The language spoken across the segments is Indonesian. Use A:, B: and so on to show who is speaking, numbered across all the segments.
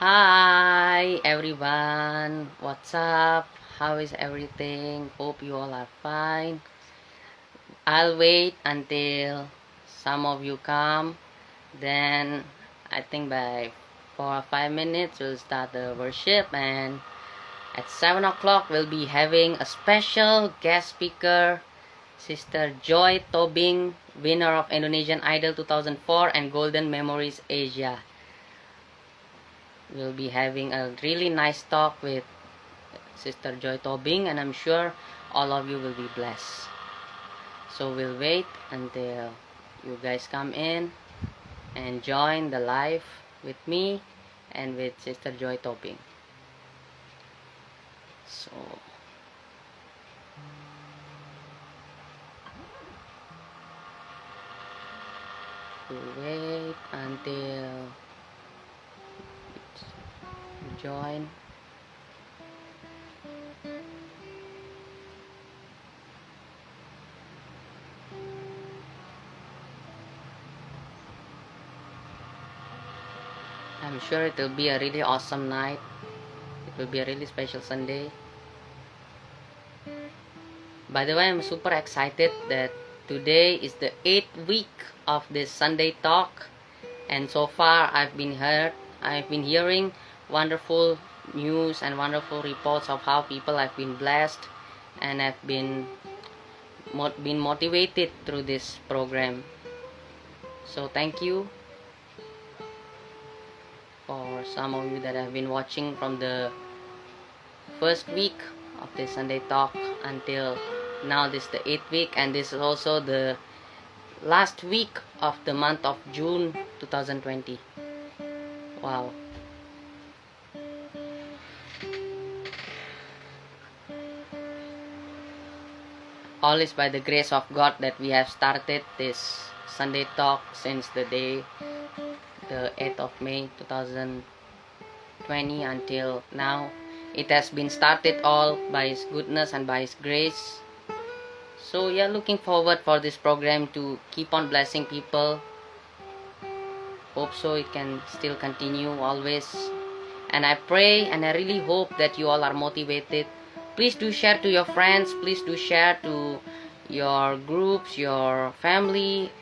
A: Hi everyone, what's up? How is everything? Hope you all are fine. I'll wait until some of you come, then I think by 4 or 5 minutes we'll start the worship, and at 7 o'clock we'll be having a special guest speaker, Sister Joy Tobing, winner of Indonesian Idol 2004 and Golden Memories Asia. We'll be having a really nice talk with Sister Joy Tobing, and I'm sure all of you will be blessed. So we'll wait until you guys come in and join the live with me and with Sister Joy Tobing. So we'll wait until you join. I'm sure it will be a really awesome night. It will be a really special Sunday. By the way, I'm super excited that today is the 8th week of this Sunday talk, and so far I've been hearing wonderful news and wonderful reports of how people have been blessed and have been motivated through this program. So thank you for some of you that have been watching from the first week of this Sunday talk until now. This is the 8th week, and this is also the last week of the month of June 2020. Wow. All is by the grace of God that we have started this Sunday talk since the day the 8th of May 2020 until now. It has been started all by His goodness and by His grace. So yeah, looking forward for this program to keep on blessing people. Hope so it can still continue always. And I pray and I really hope that you all are motivated. Please do share to your friends. Please do share to your groups, your family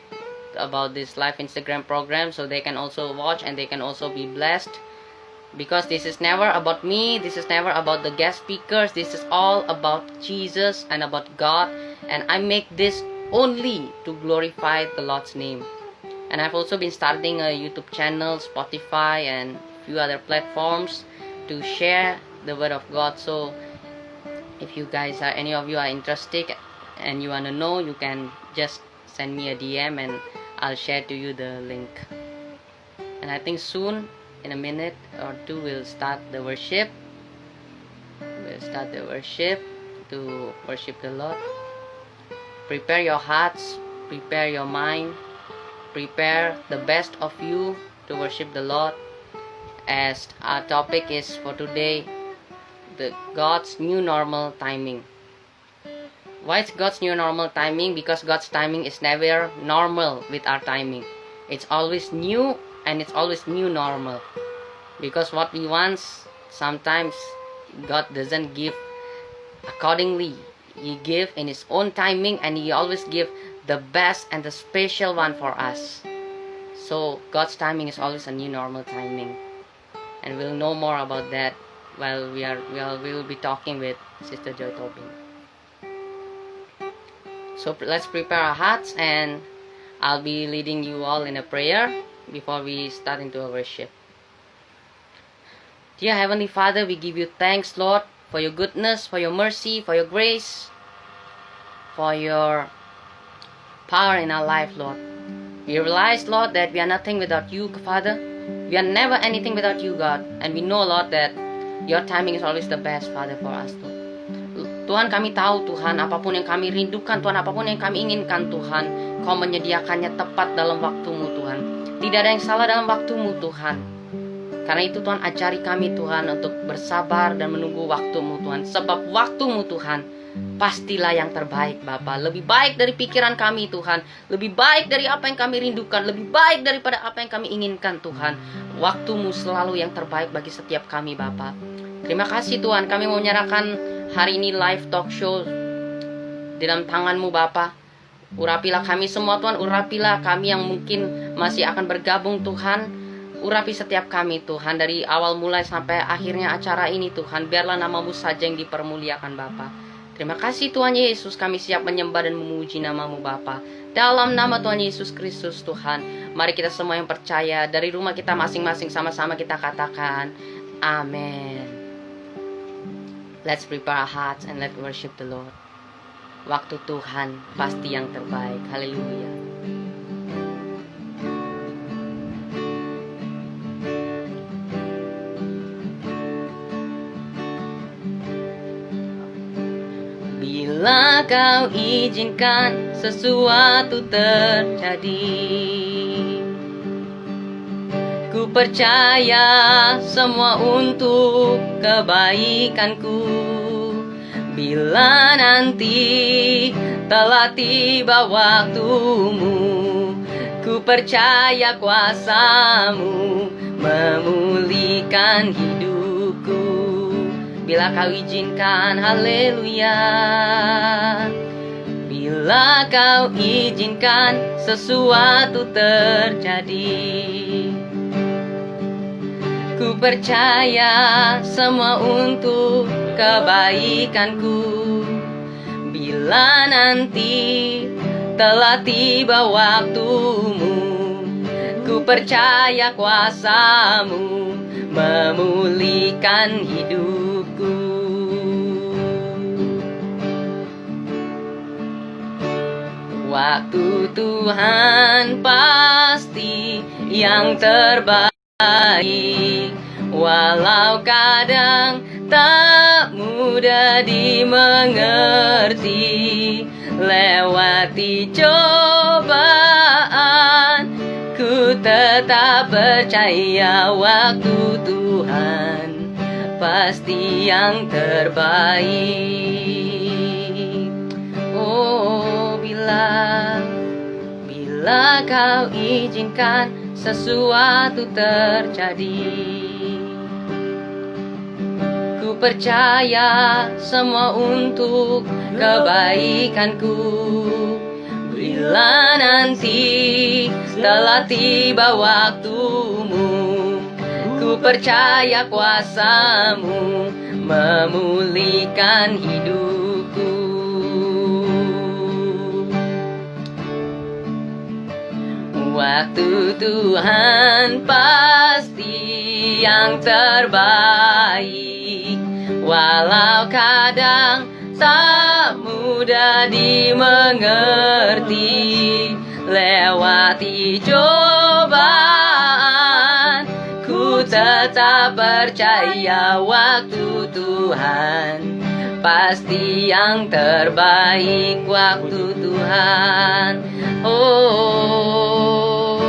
A: about this live Instagram program, so they can also watch and they can also be blessed. Because this is never about me, this is never about the guest speakers, this is all about Jesus and about God, and I make this only to glorify the Lord's name. And I've also been starting a YouTube channel, Spotify, and a few other platforms to share the word of God. So if you guys are, any of you are interested and you want to know, you can just send me a DM and I'll share to you the link. And I think soon, in a minute or two, we'll start the worship. We'll start the worship to worship the Lord. Prepare your hearts, prepare your mind, prepare the best of you to worship the Lord. As our topic is for today, the God's new normal timing. Why is God's new normal timing? Because God's timing is never normal with our timing. It's always new, and it's always new normal. Because what we want, sometimes God doesn't give accordingly. He give in His own timing, and He always give the best and the special one for us. So God's timing is always a new normal timing. And we'll know more about that while we'll be talking with Sister Joy Tobing. So let's prepare our hearts, and I'll be leading you all in a prayer before we start into our worship. Dear Heavenly Father, we give you thanks, Lord, for your goodness, for your mercy, for your grace, for your power in our life, Lord. We realize, Lord, that we are nothing without you, Father. We are never anything without you, God. And we know, Lord, that your timing is always the best, Father, for us, Lord. Tuhan, kami tahu, Tuhan, apapun yang kami rindukan, Tuhan, apapun yang kami inginkan, Tuhan, Kau menyediakannya tepat dalam waktumu, Tuhan. Tidak ada yang salah dalam waktumu, Tuhan. Karena itu Tuhan, ajari kami Tuhan untuk bersabar dan menunggu waktu-Mu Tuhan. Sebab waktu-Mu Tuhan pastilah yang terbaik Bapa. Lebih baik dari pikiran kami Tuhan. Lebih baik dari apa yang kami rindukan. Lebih baik daripada apa yang kami inginkan Tuhan. Waktu-Mu selalu yang terbaik bagi setiap kami Bapa. Terima kasih Tuhan, kami mau menyerahkan hari ini live talk show di dalam tangan-Mu Bapa. Urapilah kami semua Tuhan. Urapilah kami yang mungkin masih akan bergabung Tuhan. Urapi setiap kami Tuhan, dari awal mulai sampai akhirnya acara ini Tuhan. Biarlah nama-Mu saja yang dipermuliakan Bapa. Terima kasih Tuhan Yesus, kami siap menyembah dan memuji nama-Mu Bapa. Dalam nama Tuhan Yesus Kristus Tuhan, mari kita semua yang percaya dari rumah kita masing-masing sama-sama kita katakan amin. Let's prepare our hearts and let's worship the Lord. Waktu Tuhan pasti yang terbaik. Haleluya. Bila Kau izinkan sesuatu terjadi, ku percaya semua untuk kebaikanku. Bila nanti telah tiba waktu-Mu, ku percaya kuasa-Mu memulihkan hidupku. Bila Kau izinkan, haleluya. Bila Kau izinkan sesuatu terjadi, ku percaya semua untuk kebaikanku. Bila nanti telah tiba waktu-Mu, ku percaya kuasa-Mu memulihkan hidupku. Waktu Tuhan pasti yang terbaik, walau kadang tak mudah dimengerti. Lewati cobaan, ku tetap percaya waktu Tuhan pasti yang terbaik. Oh, bila Kau izinkan sesuatu terjadi, ku percaya semua untuk kebaikanku. Bila nanti telah tiba waktu-Mu, ku percaya kuasa-Mu memulihkan hidupku. Waktu Tuhan pasti yang terbaik, walau kadang tak mudah dimengerti. Lewati cobaan, ku tetap percaya waktu Tuhan pasti yang terbaik. Waktu Tuhan, oh,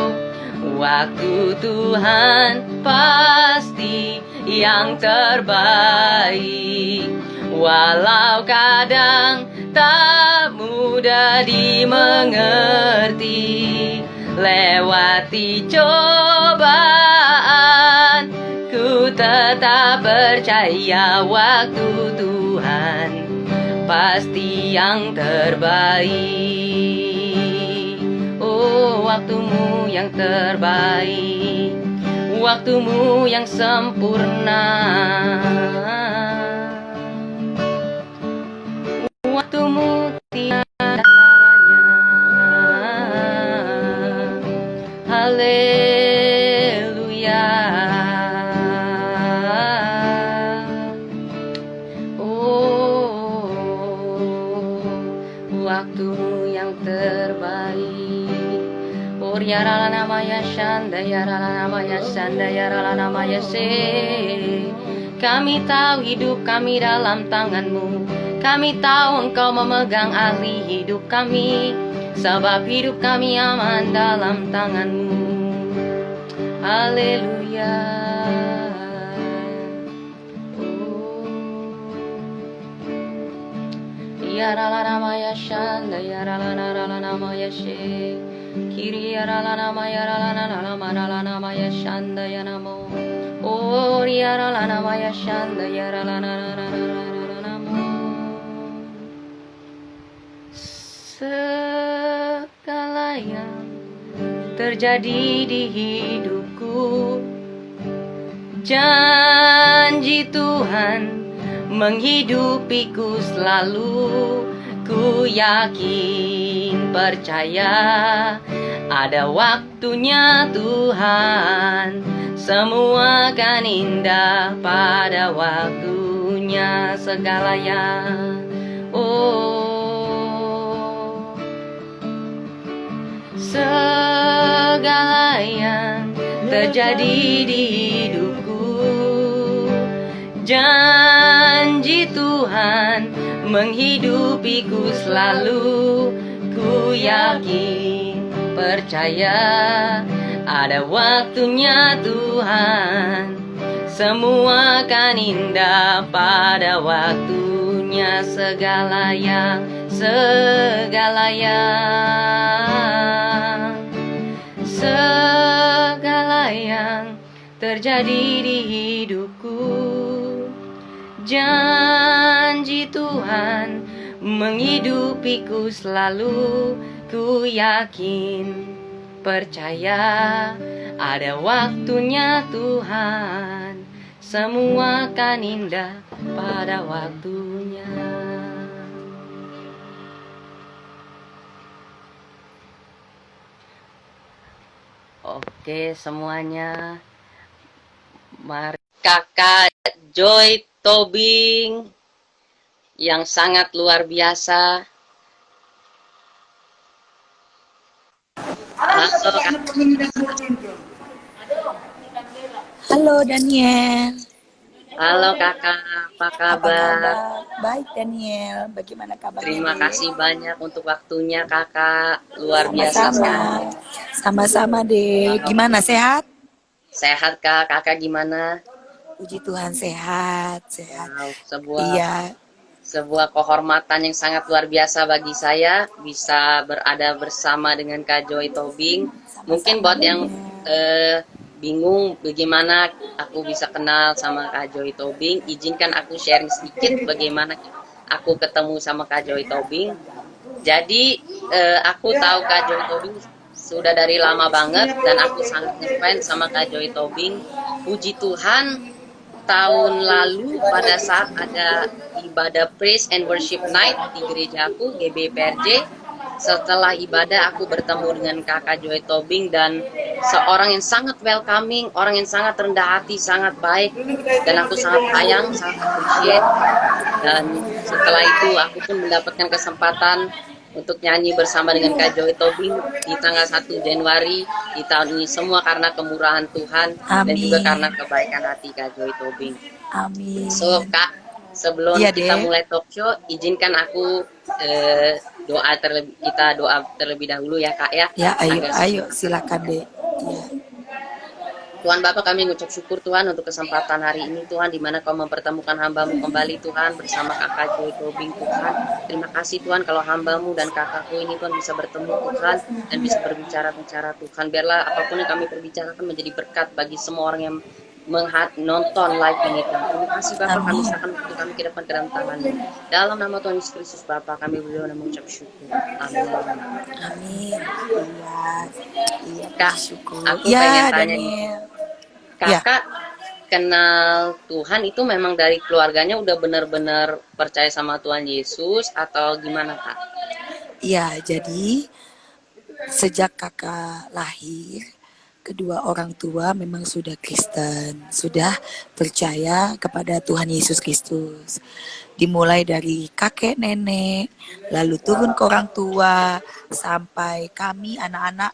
A: waktu Tuhan pasti yang terbaik, walau kadang tak mudah dimengerti. Lewati cobaan, ku tetap percaya waktu Tuhan pasti yang terbaik. Oh, waktu-Mu yang terbaik, waktu-Mu yang sempurna, waktu-Mu tiada taranya. Haleluya. Oh, waktu-Mu yang terbaik. Oriarala namanya Shanda, yarala namanya Shanda, yarala namanya Se. Kami tahu hidup kami dalam tangan-Mu. Kami tahu Engkau memegang alih hidup kami, sebab hidup kami aman dalam tangan-Mu. Haleluya. she. Kiriyaralana mayaralana maralana maya shanda yanamo. Oriyaralana maya shanda yaralana namo. Segala yang terjadi di hidupku, janji Tuhan menghidupiku selalu. Ku yakin percaya ada waktunya Tuhan, semua akan indah pada waktunya. Segala yang segala yang terjadi di hidupku, janji Tuhan menghidupiku selalu. Ku yakin percaya ada waktunya Tuhan, semua akan indah pada waktunya. Segala yang terjadi di hidupku, janji Tuhan menghidupiku selalu. Ku yakin percaya ada waktunya Tuhan, semua akan indah pada waktunya. Oke semuanya, mari Kakak Joy Tobing yang sangat luar biasa.
B: Halo Daniel.
A: Halo kakak, apa kabar?
B: Baik Daniel, bagaimana kabarnya?
A: Terima kasih banyak untuk waktunya kakak, luar biasa sekali.
B: Sama-sama deh. Gimana, sehat?
A: Sehat kak, kakak gimana?
B: Puji Tuhan sehat.
A: Wow, sebuah kehormatan yang sangat luar biasa bagi saya bisa berada bersama dengan Kak Joy Tobing. Mungkin buat yang bingung bagaimana aku bisa kenal sama Kak Joy Tobing, izinkan aku sharing sedikit bagaimana aku ketemu sama Kak Joy Tobing. Jadi aku tahu Kak Joy Tobing sudah dari lama banget dan aku sangat ngefans sama Kak Joy Tobing. Puji Tuhan, tahun lalu pada saat ada ibadah Praise and Worship Night di gereja aku, GBPRJ, setelah ibadah aku bertemu dengan Kakak Joy Tobing dan seorang yang sangat welcoming, orang yang sangat rendah hati, sangat baik, dan aku sangat sayang, sangat appreciate. Dan setelah itu aku pun mendapatkan kesempatan untuk nyanyi bersama dengan Kak Joy Tobing di tanggal 1 Januari di tahun ini, semua karena kemurahan Tuhan.
B: Amin.
A: Dan juga karena kebaikan hati Kak Joy Tobing.
B: Amin.
A: So Kak, sebelum kita mulai talk show, izinkan aku kita doa terlebih dahulu ya Kak ya.
B: Ya ayo silakan deh. Ya.
A: Tuhan Bapa, kami mengucap syukur Tuhan untuk kesempatan hari ini Tuhan, di mana Kau mempertemukan hamba-Mu kembali Tuhan bersama Kakak Joy Tobing Tuhan. Terima kasih Tuhan kalau hamba-Mu dan kakakku ini Tuhan bisa bertemu Tuhan dan bisa berbicara-bicara Tuhan. Biarlah apapun yang kami perbicarakan menjadi berkat bagi semua orang yang nonton live ini Tuhan. Terima kasih Bapak, kami serahkan waktu kami ke depan ke dalam Tangan-Mu. Dalam nama Tuhan Yesus Kristus Bapak, kami berdoa dan mengucap syukur. Amin.
B: Amin. Iya,
A: Kak,
B: syukur.
A: aku pengen tanya nih. Kakak kenal Tuhan itu memang dari keluarganya udah benar-benar percaya sama Tuhan Yesus atau gimana Kak?
B: Iya, jadi sejak kakak lahir, kedua orang tua memang sudah Kristen, sudah percaya kepada Tuhan Yesus Kristus. Dimulai dari kakek nenek, lalu turun ke orang tua, sampai kami anak-anak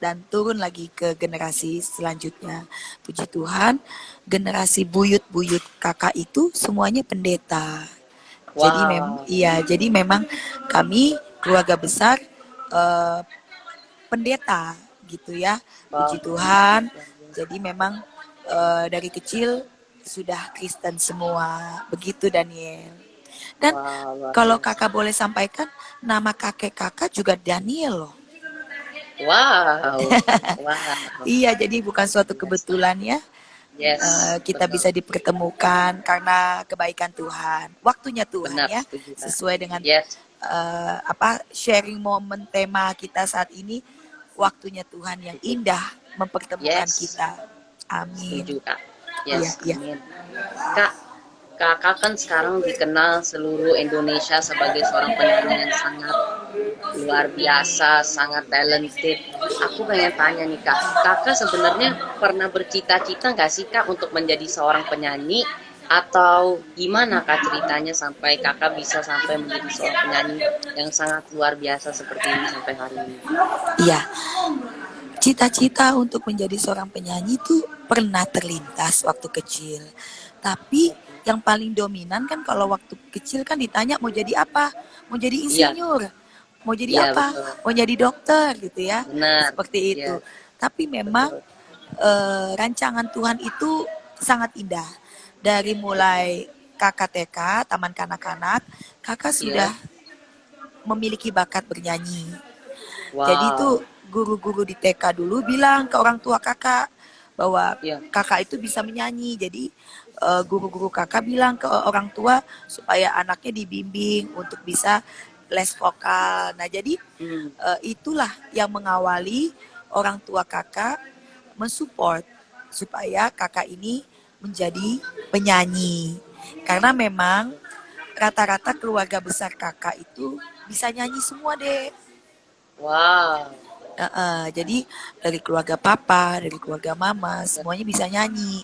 B: dan turun lagi ke generasi selanjutnya. Puji Tuhan, generasi buyut-buyut kakak itu semuanya pendeta. Wow. Jadi memang kami keluarga besar pendeta gitu ya. Puji Tuhan. Jadi memang dari kecil sudah Kristen semua. Begitu Daniel. Dan
A: Wow, luar
B: kalau
A: biasa.
B: kakak boleh sampaikan, nama kakek kakak juga Daniel loh.
A: Wow, wow,
B: Iya, jadi bukan
A: luar
B: suatu
A: biasa.
B: kebetulan ya.
A: Yes,
B: Kita
A: betul.
B: bisa dipertemukan karena kebaikan Tuhan, waktunya Tuhan
A: Benar,
B: ya,
A: setuju Kak.
B: sesuai dengan
A: Yes,
B: sharing momen tema kita saat ini, waktunya Tuhan yang indah mempertemukan
A: yes,
B: kita. Amin.
A: setuju Kak.
B: Iya,
A: Yes,
B: iya.
A: amin. Kak, Kakak kan sekarang dikenal seluruh Indonesia sebagai seorang penyanyi yang sangat luar biasa, sangat talented. Aku pengen tanya nih Kak, Kakak sebenarnya pernah bercita-cita nggak sih Kak untuk menjadi seorang penyanyi? Atau gimana Kak ceritanya sampai Kakak bisa sampai menjadi seorang penyanyi yang sangat luar biasa seperti ini sampai hari ini?
B: Iya, cita-cita untuk menjadi seorang penyanyi itu pernah terlintas waktu kecil. Tapi
A: Oke.
B: yang paling dominan kan kalau waktu kecil kan ditanya mau jadi apa? Mau jadi
A: Iya,
B: insinyur, mau jadi
A: iya
B: apa?
A: betul.
B: Mau jadi dokter gitu ya.
A: Benar.
B: Seperti
A: Iya,
B: itu. Tapi memang
A: betul.
B: rancangan Tuhan itu sangat indah. Dari
A: Betul.
B: mulai kakak TK, taman kanak-kanak, kakak sudah
A: Iya.
B: memiliki bakat bernyanyi. Jadi itu
A: Wow.
B: guru-guru di TK dulu bilang ke orang tua kakak bahwa
A: Iya.
B: kakak itu bisa menyanyi. Jadi guru-guru kakak bilang ke orang tua supaya anaknya dibimbing untuk bisa les vokal. Nah, jadi
A: Hmm,
B: itulah yang mengawali orang tua kakak mensupport supaya kakak ini menjadi penyanyi. Karena memang rata-rata keluarga besar kakak itu bisa nyanyi semua deh.
A: wow.
B: Jadi dari keluarga papa, dari keluarga mama, semuanya bisa nyanyi.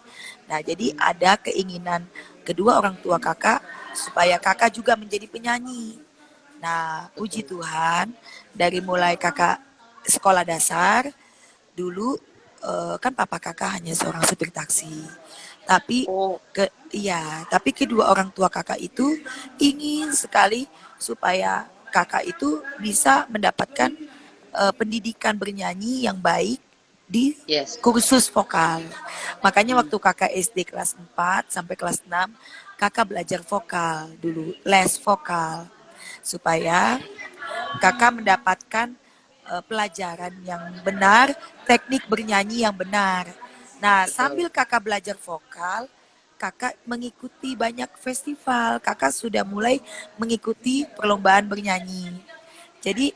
B: Nah, jadi
A: Hmm,
B: ada keinginan kedua orang tua kakak supaya kakak juga menjadi penyanyi. Nah, puji
A: betul.
B: Tuhan, dari mulai kakak sekolah dasar, dulu kan papa kakak hanya seorang supir taksi. Tapi
A: Oh,
B: tapi kedua orang tua kakak itu ingin sekali supaya kakak itu bisa mendapatkan pendidikan bernyanyi yang baik di
A: yes.
B: kursus vokal. Makanya
A: Hmm,
B: waktu kakak SD kelas 4 sampai kelas 6, kakak belajar vokal dulu, les vokal supaya kakak mendapatkan pelajaran yang benar, teknik bernyanyi yang benar. Nah,
A: betul.
B: sambil kakak belajar vokal, kakak mengikuti banyak festival, kakak sudah mulai mengikuti perlombaan bernyanyi. Jadi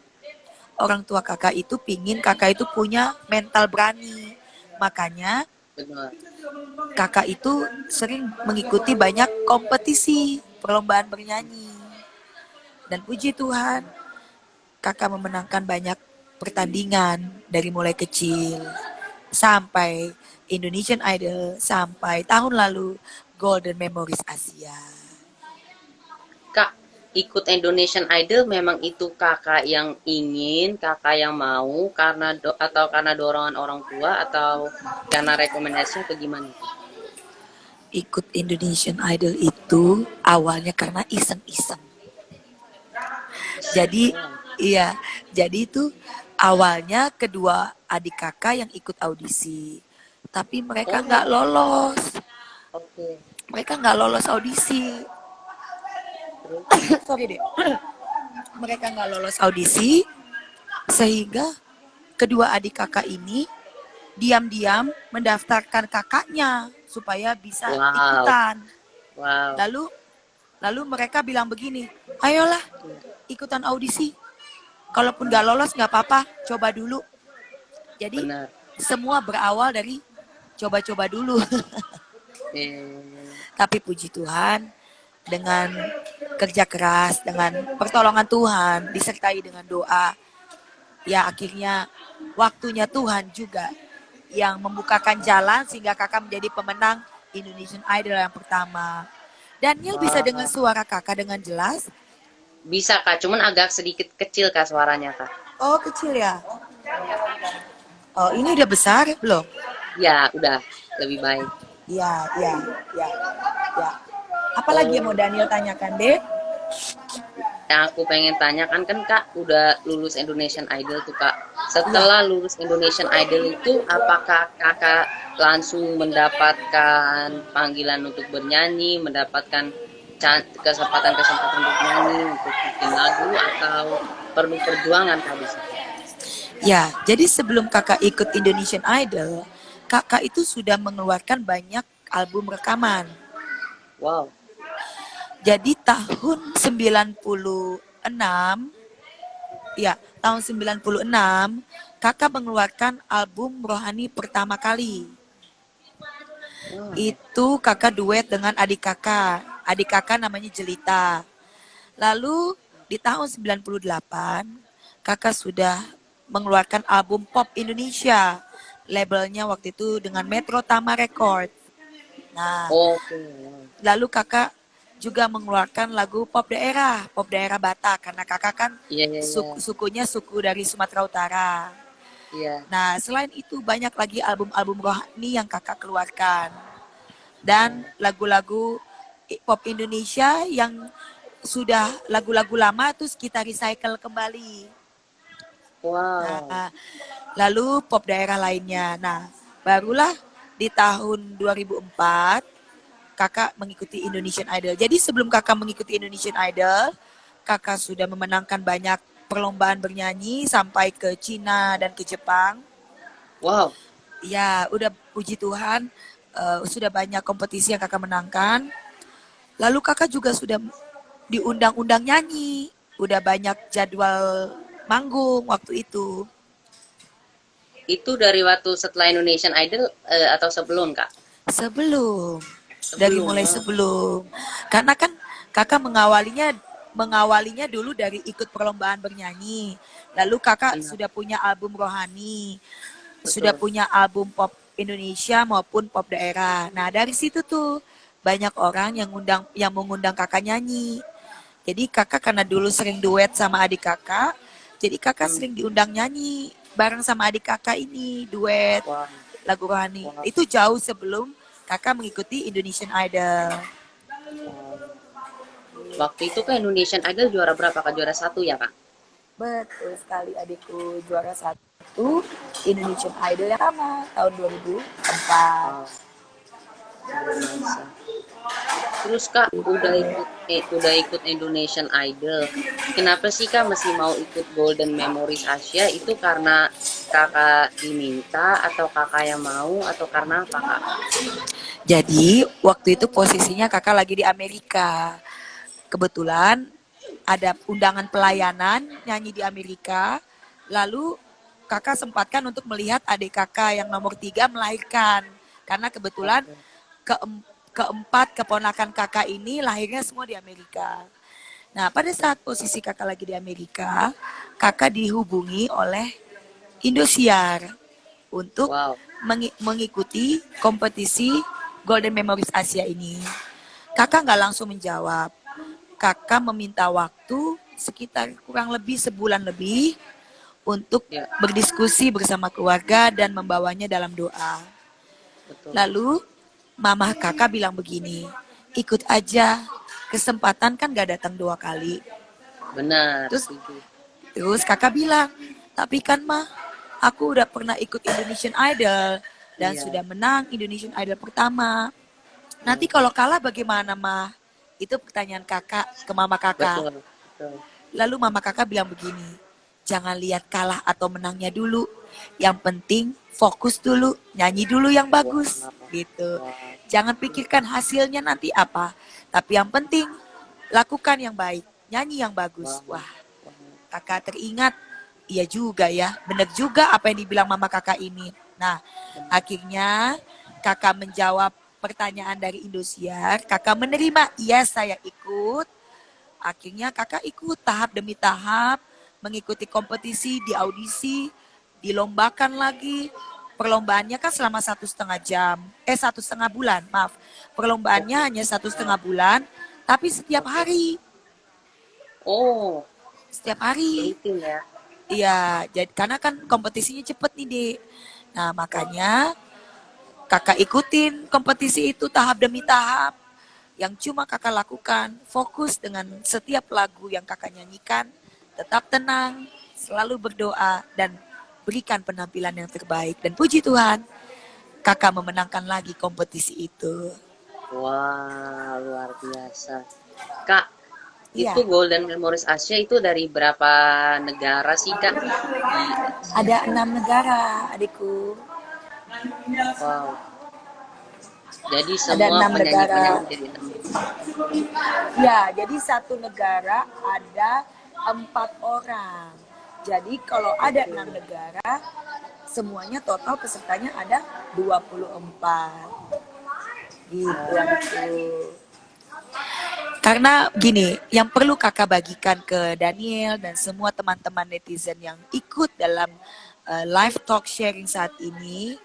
B: orang tua kakak itu pingin kakak itu punya mental berani. Makanya
A: Benar.
B: kakak itu sering mengikuti banyak kompetisi perlombaan bernyanyi. Dan puji Tuhan, kakak memenangkan banyak pertandingan dari mulai kecil sampai Indonesian Idol sampai tahun lalu Golden Memories Asia.
A: Kak, ikut Indonesian Idol memang itu kakak yang ingin, kakak yang mau karena atau karena dorongan orang tua atau karena rekomendasi atau gimana Kak?
B: Ikut Indonesian Idol itu awalnya karena iseng-iseng.
A: Iseng.
B: Jadi
A: Wow.
B: iya, jadi itu awalnya kedua adik kakak yang ikut audisi, tapi mereka nggak
A: Oh,
B: lolos.
A: oke.
B: Mereka nggak lolos audisi.
A: Terus?
B: Sorry deh. Mereka nggak lolos audisi sehingga kedua adik kakak ini diam-diam mendaftarkan kakaknya supaya bisa
A: Wow.
B: ikutan.
A: Wow.
B: Lalu lalu mereka bilang begini, ayolah
A: Iya,
B: ikutan audisi. Kalaupun nggak lolos nggak apa-apa, coba dulu. Jadi
A: benar.
B: semua berawal dari coba-coba dulu.
A: Eh,
B: Tapi puji Tuhan, dengan kerja keras, dengan pertolongan Tuhan, disertai dengan doa, ya akhirnya waktunya Tuhan juga yang membukakan jalan sehingga kakak menjadi pemenang Indonesian Idol yang pertama. Daniel bisa dengan
A: wah.
B: suara kakak dengan jelas?
A: Bisa Kak, cuman agak sedikit kecil Kak suaranya Kak.
B: Oh kecil ya? Oh ini udah besar belum?
A: Ya, udah lebih baik.
B: Ya, ya, ya, ya. Apalagi yang mau
A: Oh,
B: Daniel tanyakan deh?
A: yang aku pengen tanya kan kan Kak udah lulus Indonesian Idol tuh Kak.
B: Iya.
A: Setelah lulus Indonesian Idol itu apakah Kakak langsung mendapatkan panggilan untuk bernyanyi, mendapatkan kesempatan bernyanyi untuk bikin lagu atau perlu perjuangan Kak di situ?
B: Ya, jadi sebelum kakak ikut Indonesian Idol, kakak itu sudah mengeluarkan banyak album rekaman.
A: Wow.
B: Jadi tahun 96, ya, tahun 96, kakak mengeluarkan album Rohani pertama kali.
A: Wow.
B: Itu kakak duet dengan adik kakak. Adik kakak namanya Jelita. Lalu di tahun 98, kakak sudah mengeluarkan album pop Indonesia. Labelnya waktu itu dengan Metro Tama Record. Nah,
A: Oke. Wow.
B: lalu kakak juga mengeluarkan lagu pop daerah Batak karena kakak kan
A: Iya, iya, iya.
B: sukunya suku dari Sumatera Utara.
A: Iya.
B: Nah, selain itu banyak lagi album-album rohani yang kakak keluarkan dan
A: Oh.
B: lagu-lagu pop Indonesia yang sudah lagu-lagu lama terus kita recycle kembali.
A: Wow.
B: Nah, lalu pop daerah lainnya. Nah, barulah di tahun 2004 kakak mengikuti Indonesian Idol. Jadi sebelum kakak mengikuti Indonesian Idol, kakak sudah memenangkan banyak perlombaan bernyanyi sampai ke Cina dan ke Jepang.
A: Wow.
B: Ya, udah puji Tuhan, sudah banyak kompetisi yang kakak menangkan. Lalu kakak juga sudah diundang-undang nyanyi, udah banyak jadwal manggung waktu itu.
A: Itu dari waktu setelah Indonesian Idol atau sebelum Kak?
B: Sebelum, dari
A: Sebelum.
B: mulai
A: Wah.
B: sebelum. Karena kan kakak mengawalinya dulu dari ikut perlombaan bernyanyi. Lalu kakak
A: Benar.
B: sudah punya album rohani, sudah
A: Betul.
B: punya album pop Indonesia maupun pop daerah. Nah, dari situ tuh banyak orang yang mengundang kakak nyanyi. Jadi kakak karena dulu sering duet sama adik kakak, jadi kakak
A: Hmm.
B: sering diundang nyanyi bareng sama adik kakak ini duet
A: Wah.
B: lagu rohani.
A: Wah.
B: Itu jauh sebelum kakak mengikuti Indonesian Idol.
A: Wah. Waktu itu kan Indonesian Idol juara berapa Kak? Juara satu ya Kak?
B: Betul sekali adikku, juara satu Indonesian Idol yang sama tahun 2004.
A: Wow. Luar biasa. Terus Kak udah ikut Indonesian Idol. Kenapa sih Kak masih mau ikut Golden Memories Asia? Itu karena Kakak diminta atau Kakak yang mau atau karena apa Kak?
B: Jadi waktu itu posisinya kakak lagi di Amerika. Kebetulan ada undangan pelayanan nyanyi di Amerika. Lalu kakak sempatkan untuk melihat adik kakak yang nomor 3 melahirkan. Karena kebetulan
A: Oke.
B: keempat keponakan kakak ini lahirnya semua di Amerika. Nah, pada saat posisi kakak lagi di Amerika, kakak dihubungi oleh Indosiar untuk
A: Wow.
B: mengikuti kompetisi Golden Memories Asia ini. Kakak nggak langsung menjawab. Kakak meminta waktu sekitar kurang lebih sebulan lebih untuk
A: Ya,
B: berdiskusi bersama keluarga dan membawanya dalam doa.
A: betul.
B: Lalu mama kakak bilang begini, ikut aja, kesempatan kan gak datang 2 kali.
A: Benar,
B: Terus
A: setuju.
B: terus kakak bilang, tapi kan mah aku udah pernah ikut Indonesian Idol dan
A: Iya,
B: sudah menang Indonesian Idol pertama. Nanti
A: iya.
B: kalau kalah bagaimana mah? Itu pertanyaan kakak ke mama kakak.
A: Betul, betul.
B: Lalu mama kakak bilang begini, jangan lihat kalah atau menangnya dulu. Yang penting fokus dulu, nyanyi dulu yang bagus
A: Wow,
B: gitu.
A: wow.
B: Jangan pikirkan hasilnya nanti apa. Tapi yang penting lakukan yang baik, nyanyi yang bagus.
A: Wow,
B: Wah,
A: wow.
B: kakak teringat, iya juga ya, benar juga apa yang dibilang mama kakak ini. Nah,
A: Benar.
B: akhirnya kakak menjawab pertanyaan dari Indosiar, kakak menerima, iya saya ikut. Akhirnya kakak ikut tahap demi tahap, mengikuti kompetisi, di audisi, dilombakan lagi. Perlombaannya kan selama 1,5 jam, 1,5 bulan, maaf. Perlombaannya
A: Oke,
B: hanya 1,5 bulan, tapi setiap
A: oke.
B: hari,
A: Oh,
B: setiap hari.
A: rutin ya.
B: Iya, jadi karena kan kompetisinya cepet nih, Dek. Nah,
A: Wah,
B: makanya kakak ikutin kompetisi itu tahap demi tahap. Yang cuma kakak lakukan, fokus dengan setiap lagu yang kakak nyanyikan, tetap tenang, selalu berdoa, dan berikan penampilan yang terbaik. Dan puji Tuhan, kakak memenangkan lagi kompetisi itu.
A: Wah, luar biasa. Kak, itu
B: Iya,
A: Golden Memories Asia itu dari berapa negara sih, Kak? Di Asia.
B: ada 6 negara, adikku.
A: Wow. Jadi
B: Ada
A: semua
B: 6 negara.
A: penyanyi-penyanyi dari 6.
B: Ya, jadi satu negara ada 4 orang. Jadi kalau ada 6 negara, semuanya total pesertanya ada 24. Gitu, adikku. Karena gini, yang perlu kakak bagikan ke Daniel dan semua teman-teman netizen yang ikut dalam live talk sharing saat ini,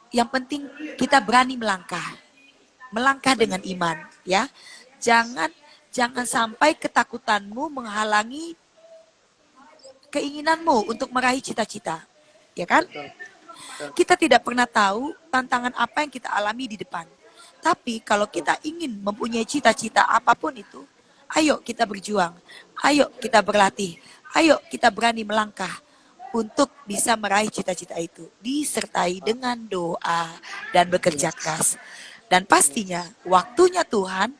B: yang penting kita berani melangkah dengan
A: Benar.
B: iman, ya. Jangan jangan sampai ketakutanmu menghalangi keinginanmu untuk meraih cita-cita, ya kan?
A: Betul. Betul.
B: Kita tidak pernah tahu tantangan apa yang kita alami di depan. Tapi kalau
A: Betul.
B: kita ingin mempunyai cita-cita apapun itu, ayo kita berjuang. Ayo kita berlatih. Ayo kita berani melangkah untuk bisa meraih cita-cita itu. Disertai
A: Wow.
B: dengan doa dan bekerja
A: Yes.
B: keras. Dan
A: Yes.
B: pastinya waktunya Tuhan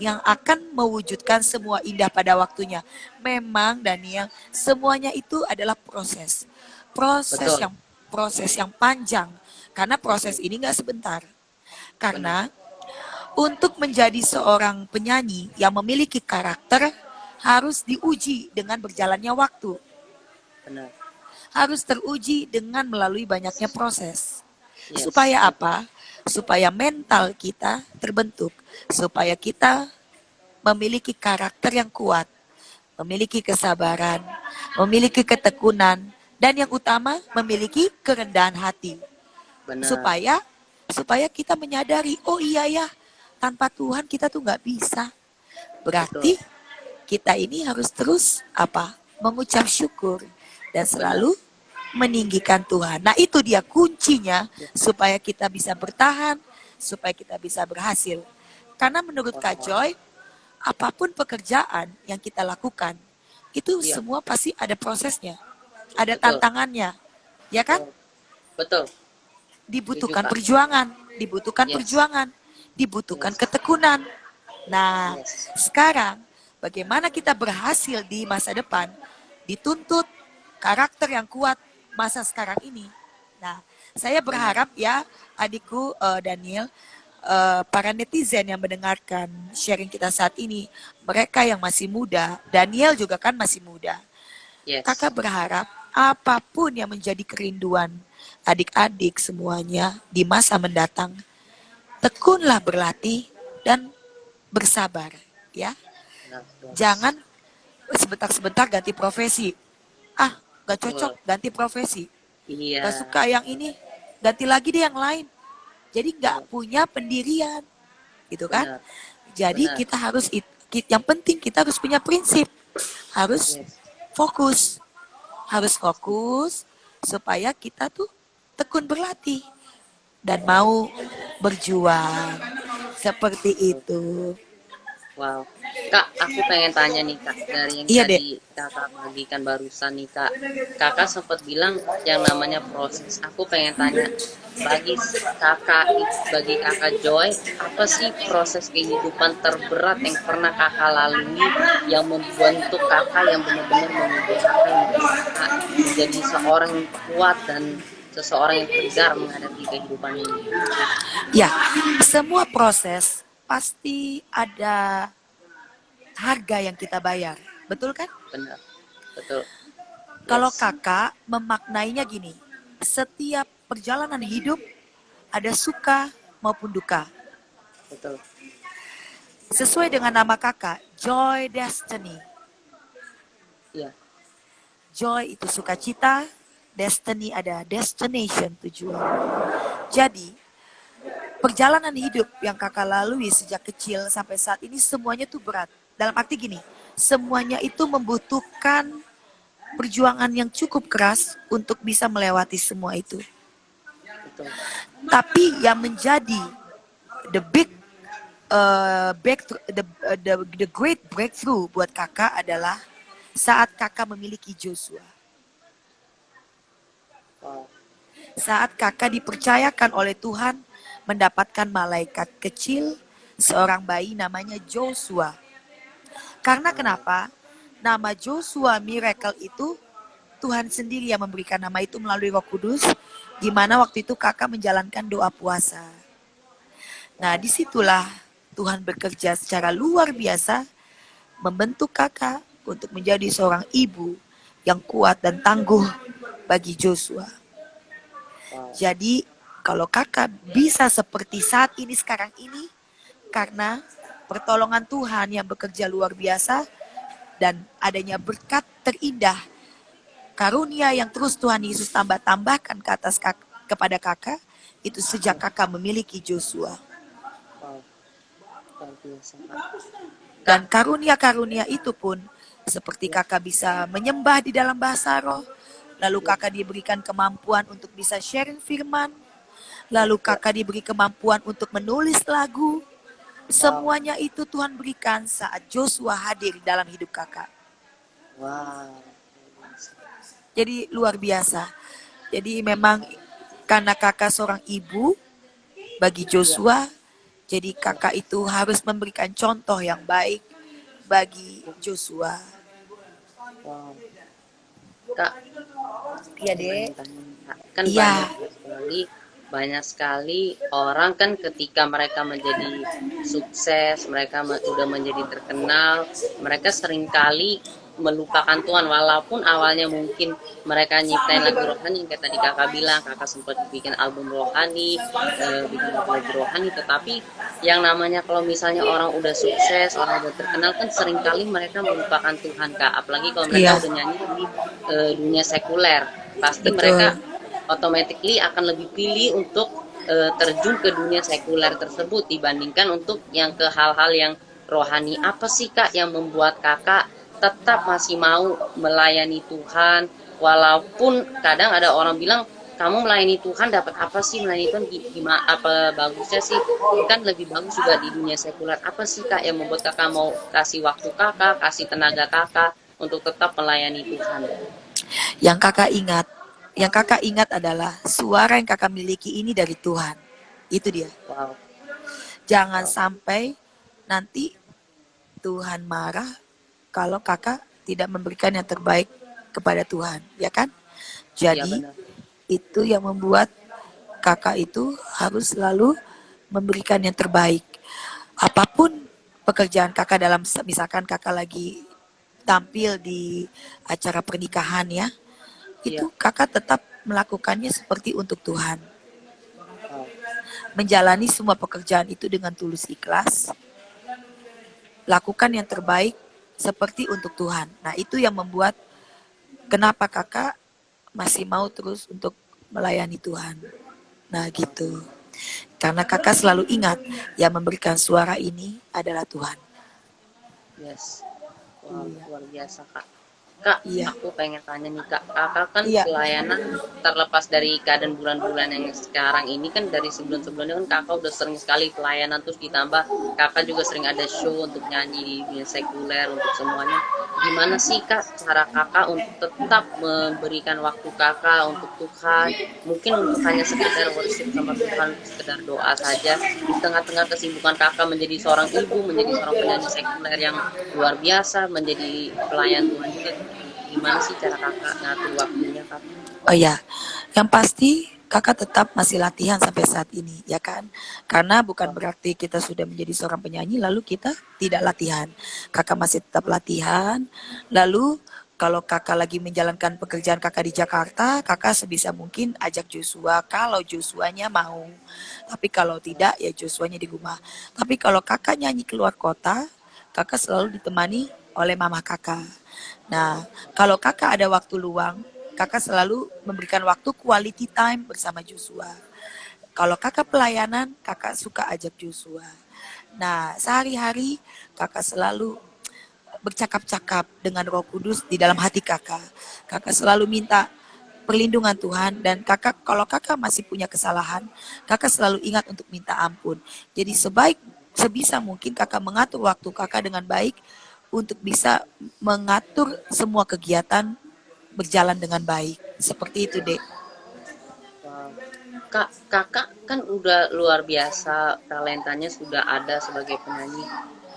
B: yang akan mewujudkan semua indah pada waktunya. Memang Daniel, semuanya itu adalah proses. Proses
A: Betul.
B: yang proses yang panjang. Karena proses
A: Yes.
B: ini nggak sebentar.
A: Benar.
B: Karena untuk menjadi seorang penyanyi yang memiliki karakter harus diuji dengan berjalannya waktu.
A: Benar.
B: Harus teruji dengan melalui banyaknya proses.
A: Yes.
B: Supaya
A: Betul.
B: apa? Supaya mental kita terbentuk. Supaya kita memiliki karakter yang kuat, memiliki kesabaran, memiliki ketekunan, dan yang utama memiliki kerendahan hati.
A: Benar.
B: Supaya supaya kita menyadari, oh iya ya, tanpa Tuhan kita tuh nggak bisa.
A: Betul.
B: Berarti kita ini harus terus apa? Mengucap syukur dan
A: Benar.
B: selalu meninggikan Tuhan. Nah, itu dia kuncinya
A: Yes.
B: supaya kita bisa bertahan, supaya kita bisa berhasil. Karena menurut Kak
A: Wow.
B: Joy, apapun pekerjaan yang kita lakukan, itu
A: Iya.
B: semua pasti ada prosesnya, ada
A: Betul.
B: tantangannya, ya kan?
A: Betul. Betul. Setuju,
B: Dibutuhkan
A: Kak.
B: perjuangan, dibutuhkan
A: Yes.
B: perjuangan, dibutuhkan
A: Yes.
B: ketekunan. Nah,
A: Yes.
B: sekarang bagaimana kita berhasil di masa depan dituntut karakter yang kuat masa sekarang ini. Nah, saya
A: Benar.
B: berharap ya adikku Daniel, para netizen yang mendengarkan sharing kita saat ini, mereka yang masih muda, Daniel juga kan masih muda.
A: Yes.
B: Kakak berharap apapun yang menjadi kerinduan adik-adik semuanya di masa mendatang, tekunlah berlatih dan bersabar, ya.
A: Benar. Yes.
B: Jangan sebentar-sebentar ganti profesi. Ah, gak cocok,
A: Betul.
B: ganti profesi.
A: Iya.
B: Gak suka yang ini, ganti lagi deh yang lain. Jadi
A: Betul.
B: gak punya pendirian, gitu kan?
A: Benar.
B: Jadi
A: Benar.
B: kita harus, yang penting kita harus punya prinsip, harus
A: Yes.
B: fokus, supaya kita tuh tekun berlatih dan mau berjuang seperti
A: Betul.
B: itu.
A: Wow. Kak, aku pengen tanya nih, Kak, dari yang
B: Iya deh.
A: tadi Kakak bagikan barusan nih, Kak. Kakak sempat bilang yang namanya proses. Aku pengen tanya, bagi bagi Kakak Joy, apa sih proses kehidupan terberat yang pernah Kakak lalui yang membentuk Kakak, yang benar-benar membentuk Kakak, yang membuat Kakak menjadi seorang yang kuat dan seseorang yang tegar menghadapi kehidupan ini?
B: Ya, semua proses pasti ada harga yang kita bayar. Betul kan?
A: Benar. Betul.
B: Kalau
A: Yes.
B: kakak memaknainya gini, setiap perjalanan hidup ada suka maupun duka.
A: Betul.
B: Sesuai dengan nama kakak, Joy Destiny.
A: Iya.
B: Joy itu sukacita, destiny ada destination, tujuan. Jadi, perjalanan hidup yang kakak lalui sejak kecil sampai saat ini semuanya tuh berat. Dalam arti gini, semuanya itu membutuhkan perjuangan yang cukup keras untuk bisa melewati semua itu.
A: Betul.
B: Tapi yang menjadi the big the great breakthrough buat kakak adalah saat kakak memiliki Joshua.
A: Wow.
B: Saat kakak dipercayakan oleh Tuhan mendapatkan malaikat kecil, seorang bayi namanya Joshua. Karena kenapa? Nama Joshua Miracle itu Tuhan sendiri yang memberikan nama itu melalui Roh Kudus, di mana waktu itu kakak menjalankan doa puasa. Nah, disitulah Tuhan bekerja secara luar biasa, membentuk kakak untuk menjadi seorang ibu yang kuat dan tangguh bagi Joshua. Jadi, kalau kakak bisa seperti saat ini sekarang ini, karena pertolongan Tuhan yang bekerja luar biasa dan adanya berkat terindah, karunia yang terus Tuhan Yesus tambahkan ke atas kepada kakak, itu sejak kakak memiliki Joshua. Dan karunia-karunia itu pun seperti kakak bisa menyembah di dalam bahasa roh, lalu kakak diberikan kemampuan untuk bisa sharing firman, lalu kakak diberi kemampuan untuk menulis lagu. Semuanya itu Tuhan berikan saat Joshua hadir dalam hidup kakak.
A: Wow.
B: Jadi luar biasa. Jadi memang karena kakak seorang ibu bagi Joshua, jadi kakak itu harus memberikan contoh yang baik bagi Joshua.
A: Wow. Kak,
B: Iya,
A: aku
B: Dek.
A: pengen tanya nih, Kak. Kan
B: Iya.
A: banyak sekali orang kan ketika mereka menjadi sukses, mereka udah menjadi terkenal, mereka seringkali melupakan Tuhan walaupun awalnya mungkin mereka nyiptain lagu rohani yang kayak tadi kakak bilang, kakak sempat bikin album rohani, bikin lagu rohani, tetapi yang namanya kalau misalnya orang udah sukses, orang udah terkenal kan seringkali mereka melupakan Tuhan, Kak, apalagi kalau mereka
B: Iya,
A: udah nyanyi di dunia sekuler, pasti mereka
B: betul.
A: automatically akan lebih pilih untuk terjun ke dunia sekuler tersebut dibandingkan untuk yang ke hal-hal yang rohani. Apa sih Kak yang membuat Kakak tetap masih mau melayani Tuhan walaupun kadang ada orang bilang kamu melayani Tuhan dapat apa sih, melayani Tuhan gimana, apa bagusnya sih, kan lebih bagus juga di dunia sekuler. Apa sih Kak yang membuat Kakak mau kasih waktu Kakak, kasih tenaga Kakak untuk tetap melayani Tuhan?
B: Yang kakak ingat adalah suara yang kakak miliki ini dari Tuhan. Itu dia.
A: Wow.
B: Jangan
A: Wow.
B: sampai nanti Tuhan marah kalau kakak tidak memberikan yang terbaik kepada Tuhan, ya kan?
A: Iya
B: Jadi
A: benar.
B: itu yang membuat kakak itu harus selalu memberikan yang terbaik. Apapun pekerjaan kakak dalam misalkan kakak lagi tampil di acara pernikahan ya,
A: Iya.
B: itu kakak tetap melakukannya seperti untuk Tuhan.
A: Wow.
B: Menjalani semua pekerjaan itu dengan tulus ikhlas, lakukan yang terbaik seperti untuk Tuhan. Nah, itu yang membuat kenapa kakak masih mau terus untuk melayani Tuhan. Nah, gitu. Karena kakak selalu ingat yang memberikan suara ini adalah Tuhan.
A: Yes. Wow,
B: Iya.
A: luar biasa, Kak. Kak,
B: Iya.
A: aku pengen tanya nih, Kak. Kakak kan
B: Iya.
A: pelayanan terlepas dari keadaan bulan-bulan yang sekarang ini kan dari sebelum-sebelumnya kan kakak udah sering sekali pelayanan terus ditambah kakak juga sering ada show untuk nyanyi di dunia sekuler untuk semuanya. Gimana sih, Kak, cara kakak untuk tetap memberikan waktu kakak untuk Tuhan? Mungkin untuk hanya sekedar worship sama Tuhan, sekedar doa saja di tengah-tengah kesibukan kakak menjadi seorang ibu, menjadi seorang penyanyi sekuler yang luar biasa, menjadi pelayan Tuhan juga. Gimana sih cara kakak ngatur waktunya, Kak?
B: Oh ya, yang pasti kakak tetap masih latihan sampai saat ini, ya kan? Karena bukan
A: Wah.
B: berarti kita sudah menjadi seorang penyanyi lalu kita tidak latihan. Kakak masih tetap latihan. Lalu kalau kakak lagi menjalankan pekerjaan kakak di Jakarta, kakak sebisa mungkin ajak Joshua kalau Joshuanya mau. Tapi kalau tidak ya Joshuanya di rumah. Tapi kalau kakak nyanyi keluar kota, kakak selalu ditemani oleh mama kakak. Nah, kalau kakak ada waktu luang, kakak selalu memberikan waktu quality time bersama Joshua. Kalau kakak pelayanan, kakak suka ajak Joshua. Nah, sehari-hari kakak selalu bercakap-cakap dengan Roh Kudus di dalam hati kakak. Kakak selalu minta perlindungan Tuhan dan kakak kalau kakak masih punya kesalahan, kakak selalu ingat untuk minta ampun. Jadi sebisa mungkin kakak mengatur waktu kakak dengan baik untuk bisa mengatur semua kegiatan berjalan dengan baik. Seperti itu, Dek.
A: Wow. Kak, kakak kan udah luar biasa talentanya sudah ada sebagai penyanyi.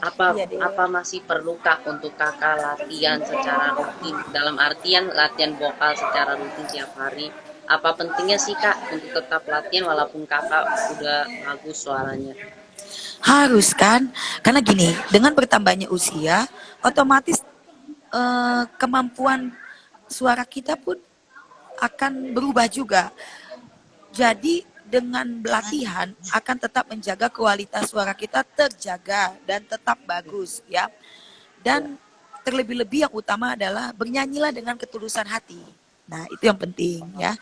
A: Apa
B: Iya deh.
A: apa masih perlu Kak untuk Kakak latihan secara rutin? Dalam artian latihan vokal secara rutin tiap hari. Apa pentingnya sih Kak untuk tetap latihan walaupun Kakak udah bagus suaranya?
B: Harus kan? Karena gini, dengan bertambahnya usia, otomatis kemampuan suara kita pun akan berubah juga. Jadi dengan latihan akan tetap menjaga kualitas suara kita terjaga dan tetap bagus ya.
A: Ya,
B: Dan terlebih-lebih yang utama adalah bernyanyilah dengan ketulusan hati. Nah, itu yang penting ya.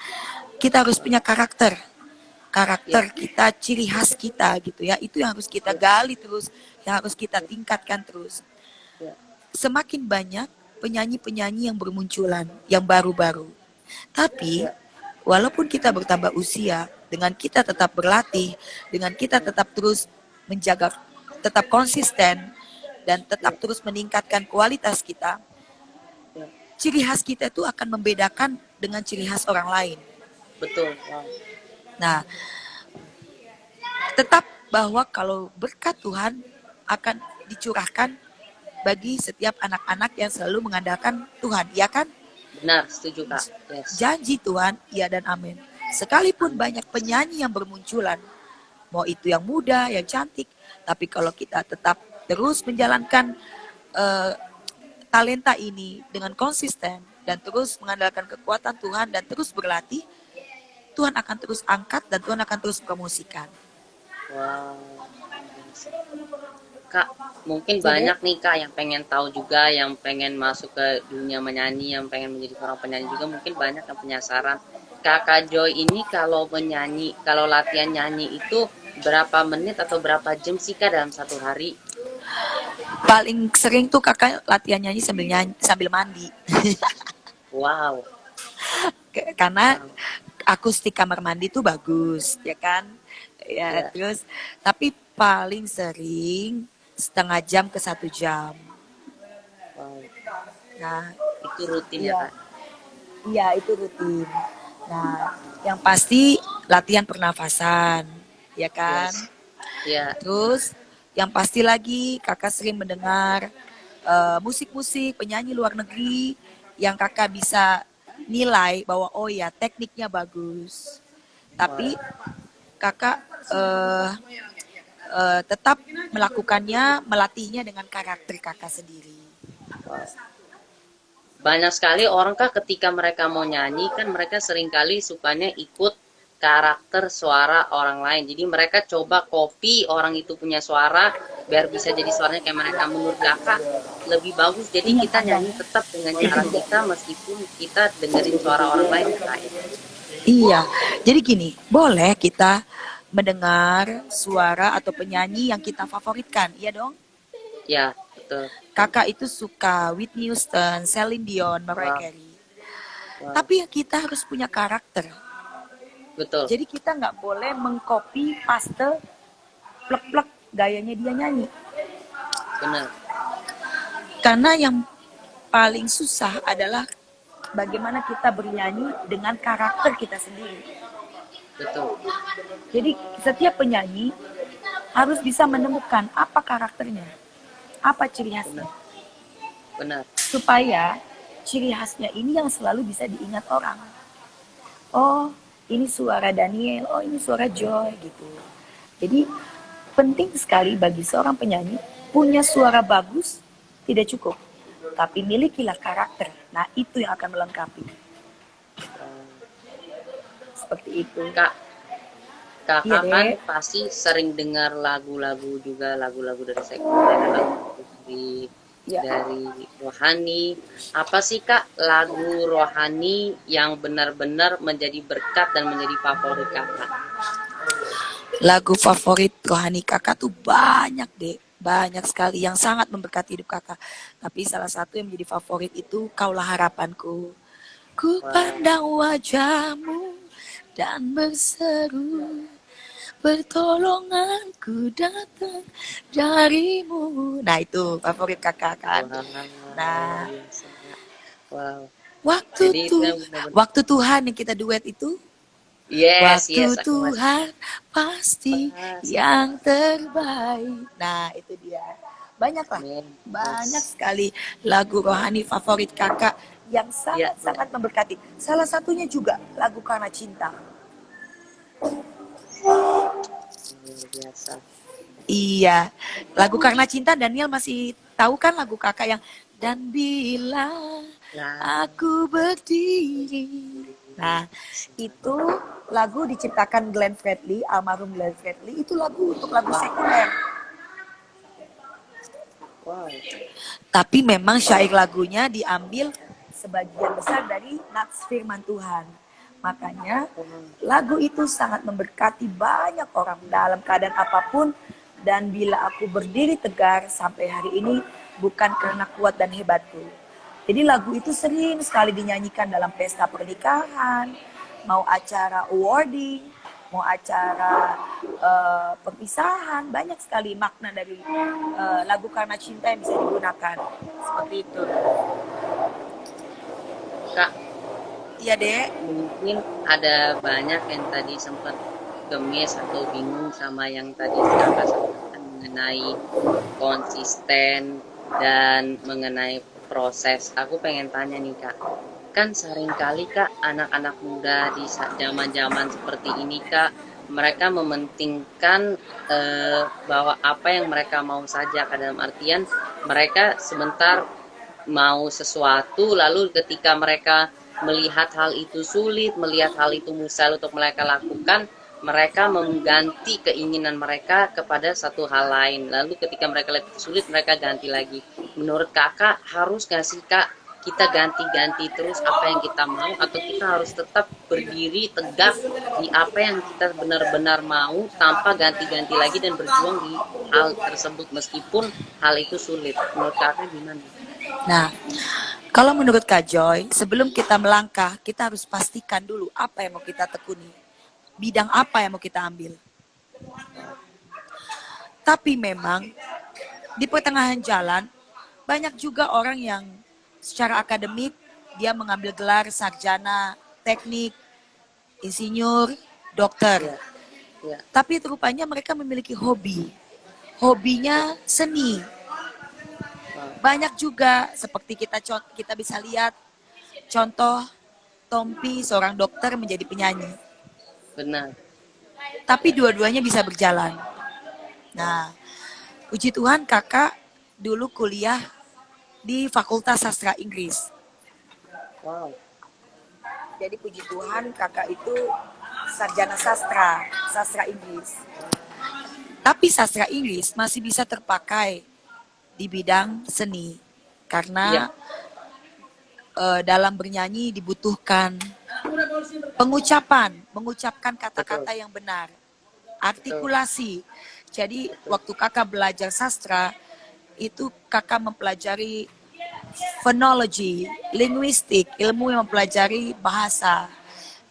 B: Kita harus punya karakter.
A: ya,
B: Karakter kita, ciri khas kita gitu ya. Itu yang harus kita
A: ya,
B: gali terus, yang harus kita tingkatkan terus.
A: ya,
B: Semakin banyak penyanyi-penyanyi yang bermunculan, yang baru-baru. Tapi
A: ya,
B: walaupun kita bertambah usia, dengan kita tetap berlatih, dengan kita tetap terus menjaga, tetap konsisten, dan tetap
A: ya,
B: terus meningkatkan kualitas kita,
A: ya.
B: ciri khas kita itu akan membedakan dengan ciri khas orang lain.
A: Betul. Wow.
B: Nah, tetap bahwa kalau berkat Tuhan akan dicurahkan bagi setiap anak-anak yang selalu mengandalkan Tuhan, ya kan?
A: Benar, setuju Kak. Yes.
B: Janji Tuhan, ya dan amin. Sekalipun
A: Amin.
B: banyak penyanyi yang bermunculan, mau itu yang muda, yang cantik, tapi kalau kita tetap terus menjalankan eh, talenta ini dengan konsisten dan terus mengandalkan kekuatan Tuhan dan terus berlatih, Tuhan akan terus angkat dan Tuhan akan terus promosikan.
A: Wow. Kak, mungkin
B: Jadi,
A: banyak nih Kak yang pengen tahu juga, yang pengen masuk ke dunia menyanyi, yang pengen menjadi seorang penyanyi juga, mungkin banyak yang penasaran. Kakak Joy ini kalau menyanyi, kalau latihan nyanyi itu berapa menit atau berapa jam sih Kak dalam satu hari?
B: paling sering tuh kakak latihan nyanyi sambil mandi.
A: Wow,
B: Karena
A: wow,
B: akustik kamar mandi tuh bagus, ya kan? Ya,
A: ya,
B: terus tapi paling sering setengah jam ke 1 jam.
A: wow.
B: Nah,
A: Itu rutin ya
B: iya,
A: Kak?
B: iya itu rutin. Nah, yang pasti latihan pernafasan, ya kan?
A: Yes, ya,
B: Terus yang pasti lagi kakak sering mendengar musik-musik penyanyi luar negeri yang kakak bisa nilai bahwa oh ya tekniknya bagus.
A: wow,
B: Tapi kakak eh, tetap melakukannya, melatihnya dengan karakter kakak sendiri.
A: wow. Banyak sekali orang Kak ketika mereka mau nyanyi kan mereka seringkali sukanya ikut karakter suara orang lain. Jadi mereka coba copy orang itu punya suara biar bisa jadi suaranya kayak mereka. Menurut Kakak lebih bagus jadi
B: Ingat
A: kita
B: Anda.
A: nyanyi tetap dengan cara kita meskipun kita dengerin suara orang lain ya Kak ya.
B: Iya, jadi gini, boleh kita mendengar suara atau penyanyi yang kita favoritkan, iya dong?
A: Ya, betul.
B: Kakak itu suka Whitney Houston, Celine Dion, Mariah
A: Wow,
B: Carey.
A: wow.
B: Tapi kita harus punya karakter.
A: Betul.
B: Jadi kita nggak boleh mengcopy paste plek-plek gayanya dia nyanyi.
A: Benar.
B: Karena yang paling susah adalah bagaimana kita bernyanyi dengan karakter kita sendiri.
A: Betul.
B: Jadi setiap penyanyi harus bisa menemukan apa karakternya, apa ciri khasnya.
A: Benar. Benar.
B: Supaya ciri khasnya ini yang selalu bisa diingat orang. Oh, ini suara Daniel, oh ini suara Joy gitu. Jadi penting sekali bagi seorang penyanyi punya suara bagus tidak cukup, tapi milikilah karakter. Nah, itu yang akan melengkapi. Seperti itu.
A: Kak,
B: Iya
A: Kakak kan
B: deh.
A: pasti sering dengar lagu-lagu juga, lagu-lagu dari sekuler, lagu dari
B: Ya.
A: dari rohani. Apa sih Kak lagu rohani yang benar-benar menjadi berkat dan menjadi favorit Kakak?
B: Lagu favorit rohani kakak tuh banyak deh. Banyak sekali yang sangat memberkati hidup kakak. Tapi salah satu yang menjadi favorit itu Kaulah Harapanku. Ku
A: Wow,
B: pandang wajahmu dan berseru, pertolonganku datang darimu. Nah itu favorit kakak kan.
A: wow,
B: Nah
A: biasa. Wow.
B: waktu
A: Jadi itu
B: tuh
A: yang benar-benar
B: waktu Tuhan yang kita duet itu
A: Yes,
B: Waktu
A: yes, aku masih
B: Tuhan pasti
A: pasti.
B: yang terbaik. Nah, itu dia. Banyak lah.
A: Amin.
B: Banyak
A: Yes.
B: sekali lagu rohani favorit kakak yang
A: Ya, ya.
B: sangat-sangat memberkati. Salah satunya juga lagu Karena Cinta.
A: Luar biasa.
B: Iya, lagu Karena Cinta Daniel masih tahu kan lagu kakak yang dan bila
A: Nah,
B: aku berdiri. Nah, itu lagu diciptakan Glenn Fredly, almarhum Glenn Fredly. Itu lagu untuk lagu
A: wow,
B: sekuler.
A: wow.
B: Tapi memang syair lagunya diambil sebagian besar dari nats firman Tuhan. Makanya
A: Wow.
B: lagu itu sangat memberkati banyak orang dalam keadaan apapun. Dan bila aku berdiri tegar sampai hari ini bukan karena kuat dan hebatku. Jadi lagu itu sering sekali dinyanyikan dalam pesta pernikahan, mau acara awarding, mau acara perpisahan, banyak sekali makna dari lagu Karena Cinta yang bisa digunakan. Seperti itu.
A: Kak,
B: Iya, Dek.
A: mungkin ada banyak yang tadi sempat gemes atau bingung sama yang tadi kakak sampaikan mengenai konsisten dan mengenai proses. Aku pengen tanya nih kak, kan seringkali kak anak-anak muda di zaman-zaman seperti ini kak, mereka mementingkan bahwa apa yang mereka mau saja, kak, dalam artian mereka sebentar mau sesuatu, lalu ketika mereka melihat hal itu sulit, melihat hal itu mustahil untuk mereka lakukan, mereka mengganti keinginan mereka kepada satu hal lain. Lalu ketika mereka lihat itu sulit, mereka ganti lagi. Menurut kakak, harus gak sih kak kita ganti-ganti terus apa yang kita mau, atau kita harus tetap berdiri tegak di apa yang kita benar-benar mau tanpa ganti-ganti lagi dan berjuang di hal tersebut meskipun hal itu sulit? Menurut kakak gimana?
B: Nah, kalau menurut Kak Joy, sebelum kita melangkah, kita harus pastikan dulu apa yang mau kita tekuni. Bidang apa yang mau kita ambil.
A: Wow.
B: Tapi memang di pertengahan jalan, banyak juga orang yang secara akademik, dia mengambil gelar sarjana, teknik, insinyur, dokter.
A: Ya, ya.
B: Tapi rupanya mereka memiliki hobi. Hobinya seni.
A: Wow.
B: Banyak juga seperti kita bisa lihat contoh Tompi seorang dokter menjadi penyanyi.
A: Benar.
B: Tapi dua-duanya bisa berjalan.
A: Wow.
B: Nah, puji Tuhan kakak dulu kuliah di Fakultas Sastra Inggris.
A: Wow.
B: Jadi puji Tuhan kakak itu sarjana sastra, sastra Inggris. Tapi sastra Inggris masih bisa terpakai di bidang seni.
A: Iya,
B: Karena dalam bernyanyi dibutuhkan pengucapan, mengucapkan
A: betul.
B: kata-kata yang benar,
A: Betul.
B: artikulasi. Jadi
A: Betul.
B: waktu kakak belajar sastra, itu kakak mempelajari phonology, linguistik, ilmu yang mempelajari bahasa.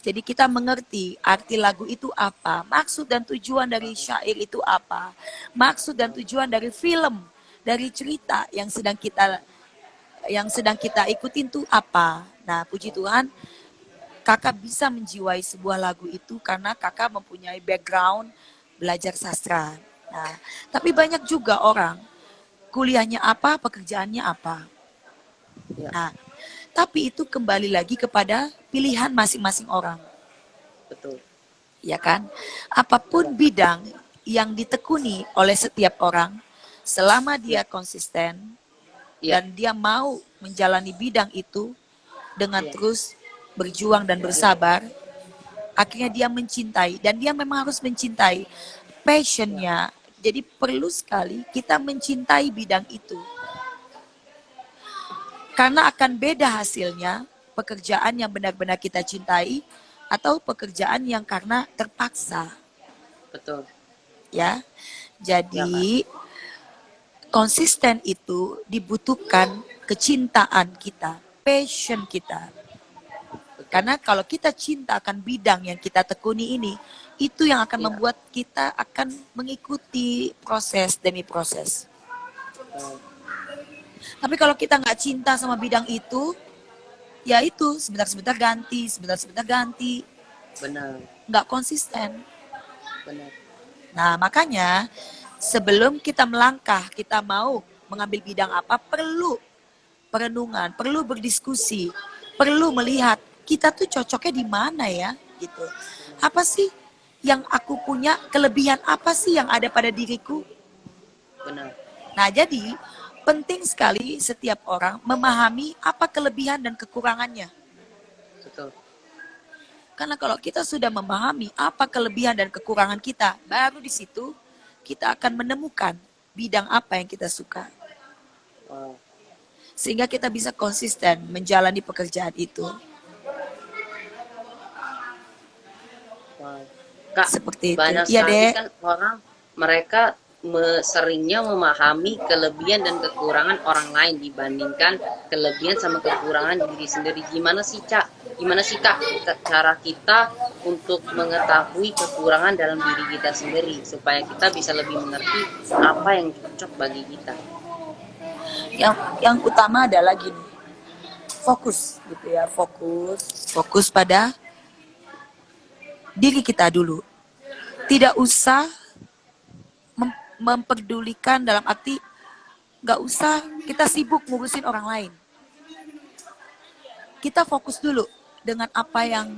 B: Jadi kita mengerti arti lagu itu apa, maksud dan tujuan dari
A: Wow.
B: syair itu apa, maksud dan
A: Wow.
B: tujuan dari film, dari cerita yang sedang kita ikutin tuh apa. Nah, puji Tuhan, kakak bisa menjiwai sebuah lagu itu karena kakak mempunyai background belajar sastra. Nah, tapi banyak juga orang kuliahnya apa, pekerjaannya apa.
A: Ya,
B: Nah, tapi itu kembali lagi kepada pilihan masing-masing orang,
A: betul.
B: ya kan?
A: Ya,
B: Apapun bidang yang ditekuni oleh setiap orang, selama
A: ya,
B: dia konsisten
A: ya,
B: dan dia mau menjalani bidang itu dengan
A: ya,
B: terus berjuang dan
A: ya,
B: bersabar, akhirnya dia mencintai dan dia memang harus mencintai
A: ya,
B: passionnya. Jadi perlu sekali kita mencintai bidang itu. Karena akan beda hasilnya pekerjaan yang benar-benar kita cintai atau pekerjaan yang karena terpaksa,
A: betul.
B: ya.
A: Ya, Kak.
B: Jadi konsisten itu dibutuhkan kecintaan kita, passion kita.
A: Betul.
B: Karena kalau kita cinta akan bidang yang kita tekuni ini, itu yang akan
A: Ya,
B: membuat kita akan mengikuti proses demi proses.
A: wow.
B: Tapi kalau kita nggak cinta sama bidang itu, ya itu sebentar-sebentar ganti, sebentar-sebentar ganti.
A: benar,
B: nggak konsisten.
A: benar.
B: Nah, makanya sebelum kita melangkah, kita mau mengambil bidang apa, perlu perenungan, perlu berdiskusi, perlu melihat kita tuh cocoknya di mana ya, gitu. Apa sih yang aku punya, kelebihan apa sih yang ada pada diriku?
A: Benar,
B: Nah, jadi penting sekali setiap orang memahami apa kelebihan dan kekurangannya.
A: betul.
B: Karena kalau kita sudah memahami apa kelebihan dan kekurangan kita, baru di situ kita akan menemukan bidang apa yang kita suka.
A: Wow,
B: Sehingga kita bisa konsisten menjalani pekerjaan itu.
A: wow. Kak,
B: Seperti itu.
A: banyak
B: Iya,
A: sekali
B: Dek.
A: kan orang mereka seringnya memahami kelebihan dan kekurangan orang lain dibandingkan kelebihan sama kekurangan diri sendiri. Gimana sih, Cak? Gimana sih, Kak, cara kita untuk mengetahui kekurangan dalam diri kita sendiri supaya kita bisa lebih mengerti apa yang cocok bagi kita?
B: Yang utama adalah gini, fokus gitu ya, fokus pada diri kita dulu. Tidak usah memperdulikan dalam arti nggak usah kita sibuk ngurusin orang lain. Kita fokus dulu dengan apa yang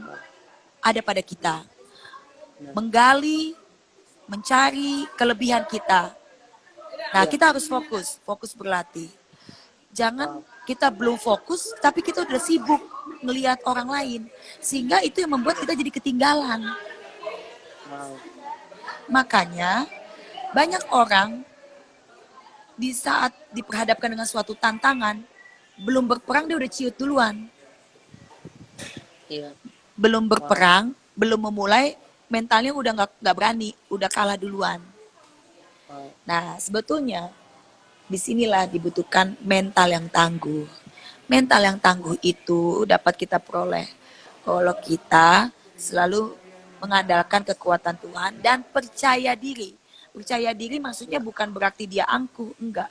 B: ada pada kita.
A: Benar.
B: Menggali, mencari kelebihan kita. Nah,
A: Ya,
B: kita harus fokus berlatih. Jangan
A: wow,
B: kita belum fokus, tapi kita udah sibuk ngelihat orang lain. Sehingga itu yang membuat kita jadi ketinggalan.
A: wow,
B: Makanya, banyak orang di saat diperhadapkan dengan suatu tantangan, belum berperang dia udah ciut duluan.
A: iya,
B: Belum
A: wow,
B: berperang, belum memulai, mentalnya udah nggak berani, udah kalah duluan.
A: wow,
B: Nah, sebetulnya disinilah dibutuhkan mental yang tangguh. Mental yang tangguh itu dapat kita peroleh kalau kita selalu mengandalkan kekuatan Tuhan dan percaya diri. Percaya diri maksudnya
A: iya,
B: bukan berarti dia angkuh, enggak.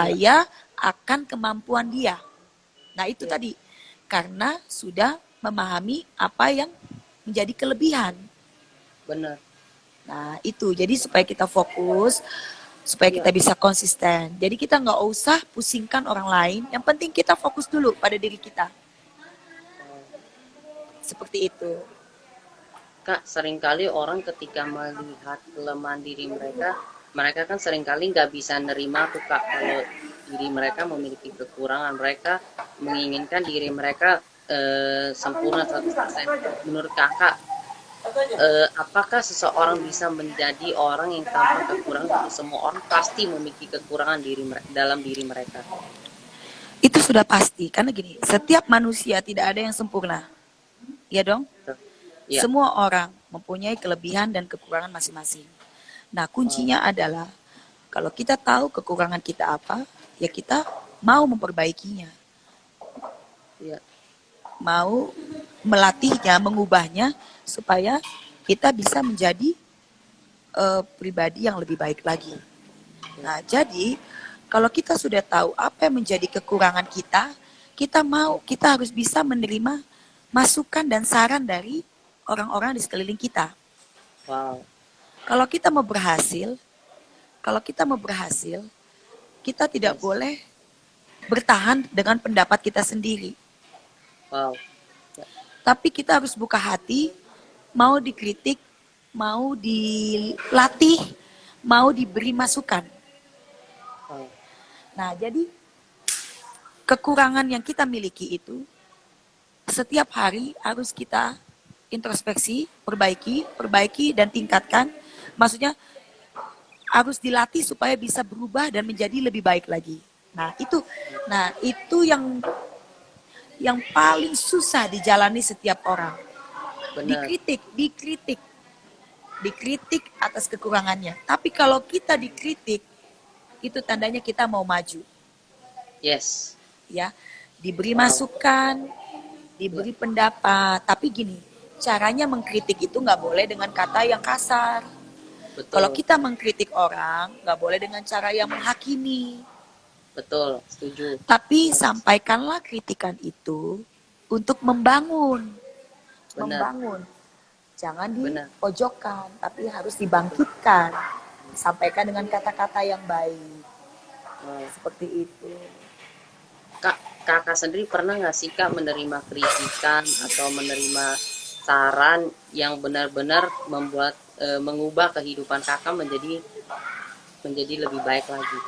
A: iya,
B: Percaya akan kemampuan dia. Nah, itu
A: iya,
B: tadi. Karena sudah memahami apa yang menjadi kelebihan.
A: benar,
B: Nah, itu. Jadi supaya kita fokus, supaya kita
A: iya.
B: bisa konsisten. Jadi kita nggak usah pusingkan orang lain. Yang penting kita fokus dulu pada diri kita.
A: Wow.
B: Seperti itu.
A: Kak, seringkali orang ketika melihat kelemahan diri mereka, mereka kan seringkali nggak bisa nerima tuh Kak, kalau diri mereka memiliki kekurangan. Mereka menginginkan diri mereka sempurna 100%. Menurut Kakak, apakah seseorang bisa menjadi orang yang tanpa kekurangan? Untuk semua orang pasti memiliki kekurangan dalam diri mereka.
B: Itu sudah pasti. Karena gini, setiap manusia tidak ada yang sempurna. Ya dong?
A: Iya,
B: Semua orang mempunyai kelebihan dan kekurangan masing-masing. Nah,
A: wow,
B: kuncinya adalah kalau kita tahu kekurangan kita apa, ya kita mau memperbaikinya,
A: iya,
B: mau melatihnya, mengubahnya supaya kita bisa menjadi pribadi yang lebih baik lagi.
A: iya,
B: Nah, jadi kalau kita sudah tahu apa yang menjadi kekurangan kita, kita harus bisa menerima masukan dan saran dari orang-orang di sekeliling kita.
A: wow,
B: Kalau kita mau berhasil, kalau kita mau berhasil, kita tidak
A: yes,
B: boleh bertahan dengan pendapat kita sendiri.
A: wow, ya,
B: Tapi kita harus buka hati, mau dikritik, mau dilatih, mau diberi masukan.
A: wow,
B: Nah, jadi kekurangan yang kita miliki itu setiap hari harus kita introspeksi, perbaiki dan tingkatkan. Maksudnya harus dilatih supaya bisa berubah dan menjadi lebih baik lagi. Nah, itu yang paling susah dijalani setiap orang.
A: benar,
B: Dikritik atas kekurangannya. Tapi kalau kita dikritik, itu tandanya kita mau maju,
A: yes,
B: ya. Diberi
A: wow,
B: masukan,
A: ya,
B: diberi pendapat. Tapi gini, caranya mengkritik itu nggak boleh dengan kata yang kasar. Kalau
A: betul,
B: kita mengkritik orang, nggak boleh dengan cara yang menghakimi.
A: betul, setuju,
B: Tapi
A: yes,
B: sampaikanlah kritikan itu untuk membangun.
A: benar,
B: Membangun. Jangan
A: benar.
B: dipojokkan, tapi harus dibangkitkan. Sampaikan dengan kata-kata yang baik.
A: Wow.
B: Seperti itu.
A: Kak, kakak sendiri pernah nggak sih kak menerima kritikan atau menerima saran yang benar-benar membuat mengubah kehidupan kakak menjadi lebih baik lagi?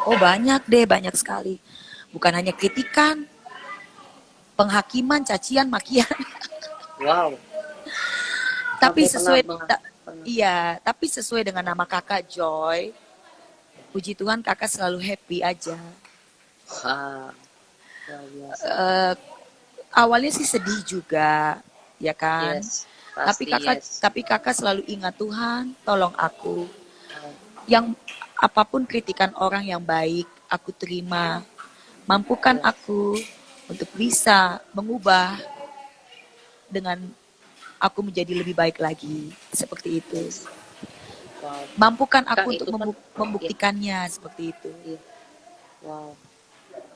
B: Oh banyak deh, banyak sekali. Bukan hanya kritikan, penghakiman, cacian, makian.
A: Wow,
B: Tapi
A: sampai pernah
B: sesuai,
A: pernah.
B: iya, tapi sesuai dengan nama kakak Joy. Puji Tuhan kakak selalu happy aja.
A: Wah, luar biasa.
B: Eh, Awalnya sih sedih juga, ya kan?
A: Yes,
B: Tapi
A: pasti
B: kakak,
A: yes.
B: tapi kakak selalu ingat Tuhan, tolong aku.
A: Wow,
B: Yang apapun kritikan orang yang baik, aku terima. Mampukan
A: yes,
B: aku untuk bisa mengubah dengan aku menjadi lebih baik lagi. Seperti itu.
A: yes. Wow,
B: Mampukan
A: kak
B: aku untuk
A: itu kan, ya,
B: membuktikannya seperti itu.
A: iya, wow.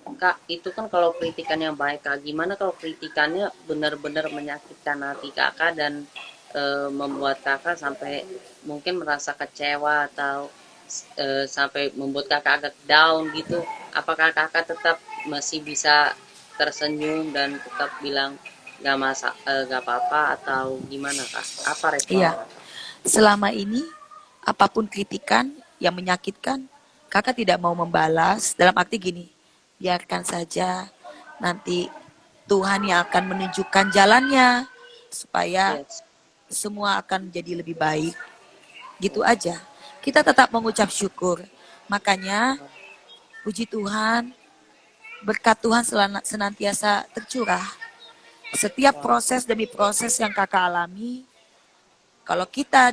A: Kak, itu kan kalau kritikan yang baik, Kak. Gimana kalau kritikannya benar-benar menyakitkan hati Kakak dan membuat Kakak sampai mungkin merasa kecewa atau sampai membuat Kakak agak down gitu? Apakah Kakak tetap masih bisa tersenyum dan tetap bilang gak apa-apa atau gimana, Kak? Apa respon
B: Iya,
A: Kakak?
B: selama ini apapun kritikan yang menyakitkan, kakak tidak mau membalas. Dalam arti gini, biarkan saja nanti Tuhan yang akan menunjukkan jalannya supaya
A: Yes.
B: semua akan jadi lebih baik. Gitu
A: Wow.
B: aja. Kita tetap mengucap syukur. Makanya puji Tuhan, berkat Tuhan senantiasa tercurah. Setiap
A: Wow.
B: proses demi proses yang kakak alami, kalau kita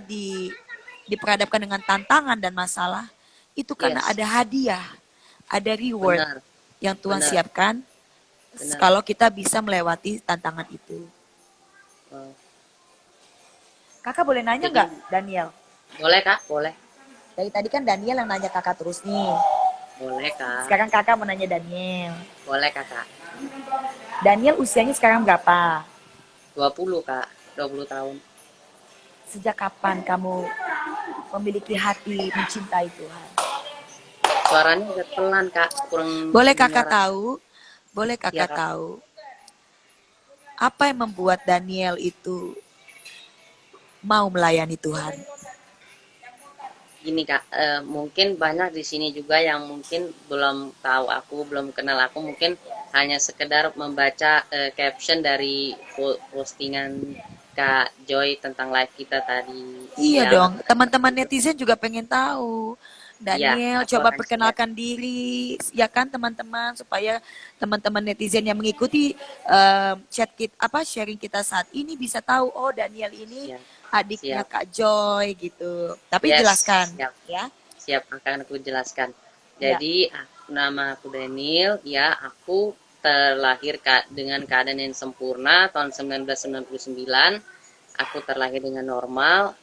B: diperhadapkan dengan tantangan dan masalah, itu karena
A: Yes.
B: ada hadiah, ada reward
A: Benar.
B: yang Tuhan
A: Benar.
B: siapkan
A: Benar.
B: kalau kita bisa melewati tantangan itu.
A: Wow.
B: Kakak boleh nanya
A: Jadi
B: nggak, Daniel?
A: boleh, Kak? Boleh.
B: Dari tadi kan Daniel yang nanya kakak terus nih.
A: Boleh, Kak.
B: Sekarang kakak mau nanya Daniel.
A: Boleh, Kakak.
B: Daniel usianya sekarang berapa?
A: 20, Kak. 20 tahun.
B: Sejak kapan kamu memiliki hati mencintai Tuhan?
A: Suaranya agak pelan, Kak. Kurang
B: Boleh kakak
A: kedengaran.
B: tahu? Boleh
A: Iya,
B: kakak
A: Kak.
B: tahu apa yang membuat Daniel itu mau melayani Tuhan?
A: Gini, Kak. Mungkin banyak di sini juga yang mungkin belum tahu aku, belum kenal aku. Mungkin hanya sekedar membaca caption dari postingan Kak Joy tentang live kita tadi
B: Iya
A: siang
B: dong,
A: atau tadi
B: teman-teman
A: pagi.
B: netizen juga pengen tahu.
A: Iya,
B: Daniel,
A: aku
B: coba
A: akan share.
B: perkenalkan diri, ya kan teman-teman, supaya teman-teman netizen yang mengikuti chat kita, apa sharing kita saat ini bisa tahu, oh Daniel ini
A: Siap.
B: adiknya
A: Siap.
B: Kak Joy gitu. Tapi
A: Yes,
B: jelaskan,
A: siap.
B: ya.
A: Siap, akan aku jelaskan.
B: Ya.
A: Jadi, nama aku Daniel, ya aku terlahir dengan keadaan yang sempurna tahun 1999. Aku terlahir dengan normal,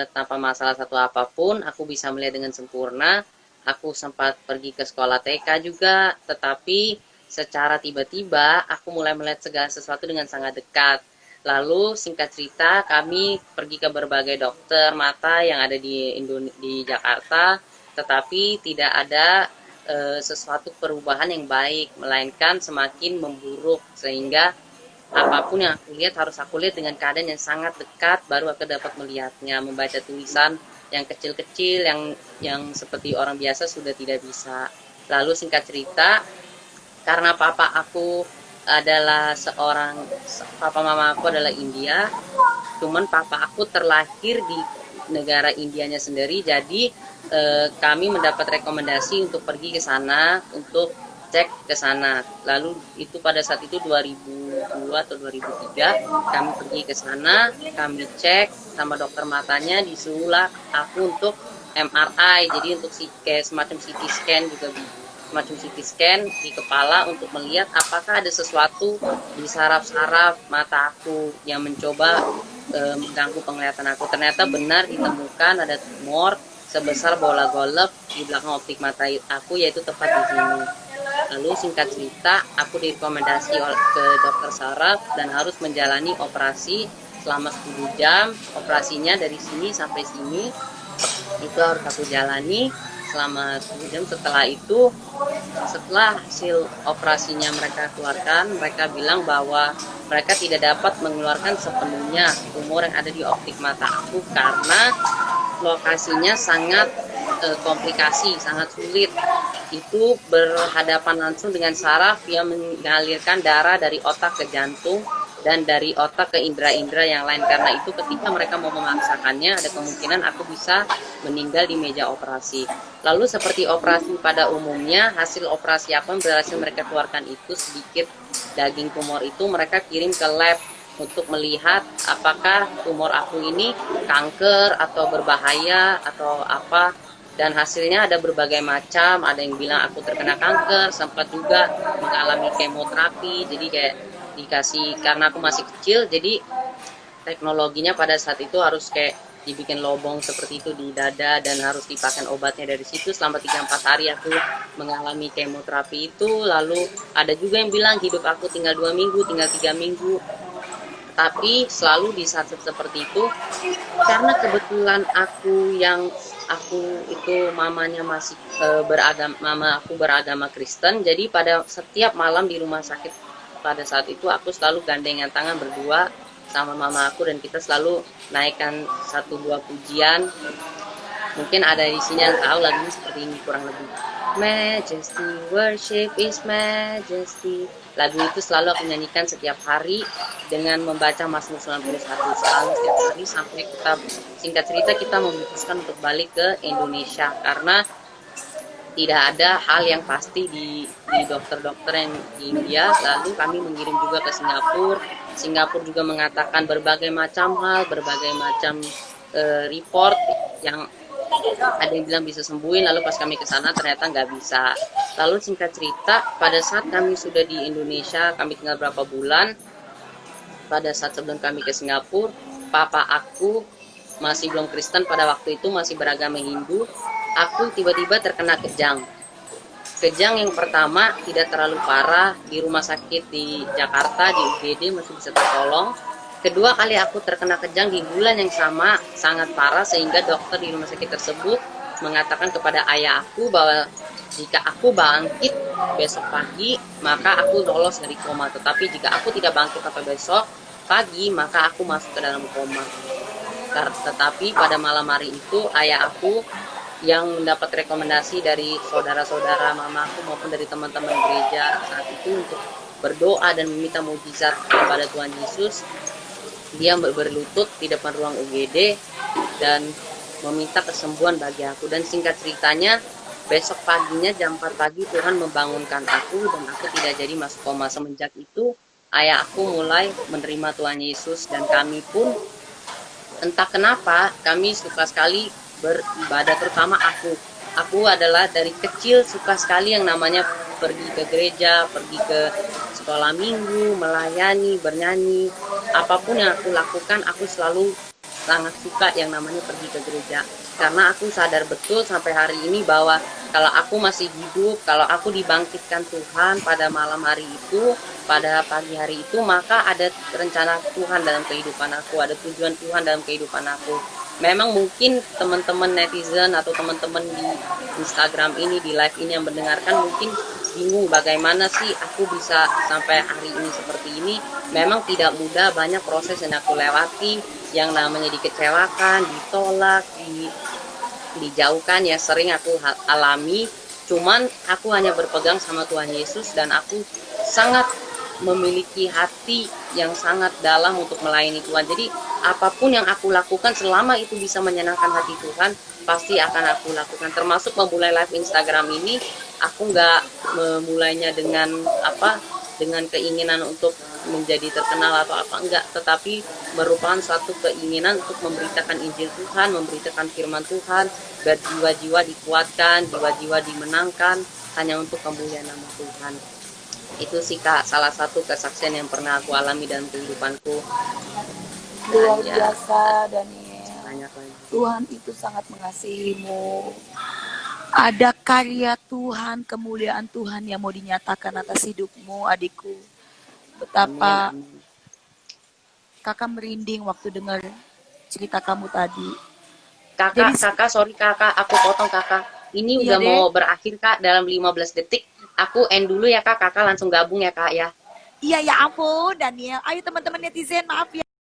A: tanpa masalah satu apapun, aku bisa melihat dengan sempurna. Aku sempat pergi ke sekolah TK juga, tetapi secara tiba-tiba aku mulai melihat segala sesuatu dengan sangat dekat. Lalu singkat cerita kami pergi ke berbagai dokter mata yang ada di Jakarta, tetapi tidak ada sesuatu perubahan yang baik, melainkan semakin memburuk sehingga apapun yang aku lihat harus aku lihat dengan keadaan yang sangat dekat baru aku dapat melihatnya, membaca tulisan yang kecil-kecil yang seperti orang biasa sudah tidak bisa. Lalu singkat cerita, karena papa mama aku adalah India, cuman papa aku terlahir di negara Indianya sendiri, jadi kami mendapat rekomendasi untuk pergi ke sana untuk cek ke sana. Lalu itu pada saat itu 2002 atau 2003 kami pergi ke sana, kami cek sama dokter matanya, disuruhlah aku untuk MRI, jadi untuk kayak semacam CT scan juga, semacam CT scan di kepala untuk melihat apakah ada sesuatu di saraf-saraf mata aku yang mencoba mengganggu penglihatan aku. Ternyata benar ditemukan ada tumor sebesar bola golf di belakang optik mata aku, yaitu tepat di sini. Lalu singkat cerita, aku direkomendasi ke dokter saraf dan harus menjalani operasi selama 10 jam operasinya dari sini sampai sini itu harus aku jalani selama 10 jam. Setelah hasil operasinya mereka keluarkan, mereka bilang bahwa mereka tidak dapat mengeluarkan sepenuhnya tumor yang ada di optik mata aku karena lokasinya sangat komplikasi, sangat sulit. Itu berhadapan langsung dengan saraf yang mengalirkan darah dari otak ke jantung dan dari otak ke indera-indera yang lain. Karena itu ketika mereka mau memaksakannya, ada kemungkinan aku bisa meninggal di meja operasi. Lalu seperti operasi pada umumnya, hasil operasi apa yang berhasil mereka keluarkan itu sedikit daging tumor itu mereka kirim ke lab untuk melihat apakah tumor aku ini kanker atau berbahaya atau apa, dan hasilnya ada berbagai macam. Ada yang bilang aku terkena kanker, sempat juga mengalami kemoterapi, jadi kayak dikasih, karena aku masih kecil jadi teknologinya pada saat itu harus kayak dibikin lobong seperti itu di dada dan harus dipakai obatnya dari situ selama 3-4 hari aku mengalami kemoterapi itu. Lalu ada juga yang bilang hidup aku tinggal 2 minggu, tinggal 3 minggu. Tapi selalu di saat seperti itu, karena kebetulan aku itu mamanya masih mama aku beragama Kristen, jadi pada setiap malam di rumah sakit pada saat itu aku selalu gandengan tangan berdua sama mama aku dan kita selalu naikkan 1-2 pujian. Mungkin ada di sini yang tahu lagunya seperti ini kurang lebih. Majesty, worship is majesty. Lagu itu selalu aku nyanyikan setiap hari dengan membaca Mazmur 91 selalu setiap hari sampai kita, singkat cerita, kita memutuskan untuk balik ke Indonesia karena tidak ada hal yang pasti di dokter-dokter yang di India. Lalu kami mengirim juga ke Singapura. Singapura juga mengatakan berbagai macam hal, berbagai macam report yang ada yang bilang bisa sembuhin, lalu pas kami ke sana ternyata nggak bisa. Lalu singkat cerita, pada saat kami sudah di Indonesia, kami tinggal berapa bulan, pada saat sebelum kami ke Singapura, papa aku masih belum Kristen pada waktu itu, masih beragama Hindu. Aku tiba-tiba terkena kejang. Kejang yang pertama tidak terlalu parah, di rumah sakit di Jakarta, di UGD masih bisa tertolong. Kedua kali aku terkena kejang di bulan yang sama, sangat parah, sehingga dokter di rumah sakit tersebut mengatakan kepada ayah aku bahwa jika aku bangkit besok pagi, maka aku lolos dari koma. Tetapi jika aku tidak bangkit sampai besok pagi, maka aku masuk ke dalam koma. Tetapi pada malam hari itu, ayah aku yang mendapat rekomendasi dari saudara-saudara mamaku maupun dari teman-teman gereja saat itu untuk berdoa dan meminta mujizat kepada Tuhan Yesus, dia berlutut di depan ruang UGD dan meminta kesembuhan bagi aku. Dan singkat ceritanya, besok paginya jam 4 pagi Tuhan membangunkan aku dan aku tidak jadi masuk koma. Semenjak itu ayah aku mulai menerima Tuhan Yesus dan kami pun entah kenapa kami suka sekali beribadah, terutama aku adalah dari kecil suka sekali yang namanya pergi ke gereja, pergi ke sekolah minggu, melayani, bernyanyi. Apapun yang aku lakukan, aku selalu sangat suka yang namanya pergi ke gereja. Karena aku sadar betul sampai hari ini bahwa kalau aku masih hidup, kalau aku dibangkitkan Tuhan pada malam hari itu, pada pagi hari itu, maka ada rencana Tuhan dalam kehidupan aku, ada tujuan Tuhan dalam kehidupan aku. Memang mungkin teman-teman netizen atau teman-teman di Instagram ini, di live ini yang mendengarkan mungkin bingung bagaimana sih aku bisa sampai hari ini seperti ini. Memang tidak mudah, banyak proses yang aku lewati, yang namanya dikecewakan, ditolak, dijauhkan, ya sering aku alami. Cuman aku hanya berpegang sama Tuhan Yesus dan aku sangat memiliki hati yang sangat dalam untuk melayani Tuhan. Jadi apapun yang aku lakukan selama itu bisa menyenangkan hati Tuhan, pasti akan aku lakukan. Termasuk memulai live Instagram ini, aku nggak memulainya dengan dengan keinginan untuk menjadi terkenal atau apa, enggak, tetapi merupakan suatu keinginan untuk memberitakan Injil Tuhan, memberitakan firman Tuhan, biar jiwa-jiwa dikuatkan, jiwa-jiwa dimenangkan, hanya untuk kemuliaan nama Tuhan. Itu sih Kak, salah satu kesaksian yang pernah aku alami dalam kehidupanku.
B: Luar
A: Dan ya,
B: biasa, Daniel.
A: banyak lagi.
B: Tuhan itu sangat mengasihimu. Ada karya Tuhan, kemuliaan Tuhan yang mau dinyatakan atas hidupmu, adikku.
A: Amin,
B: Betapa
A: amin.
B: Kakak merinding waktu dengar cerita kamu tadi.
A: Kakak,
B: Jadi
A: kakak, sorry kakak, aku potong kakak. Ini
B: iya
A: udah
B: deh.
A: mau berakhir kak dalam 15 detik. Aku end dulu ya kak, kakak langsung gabung ya kak ya.
B: Iya ya ampun Daniel. Ayo teman-teman netizen maaf ya.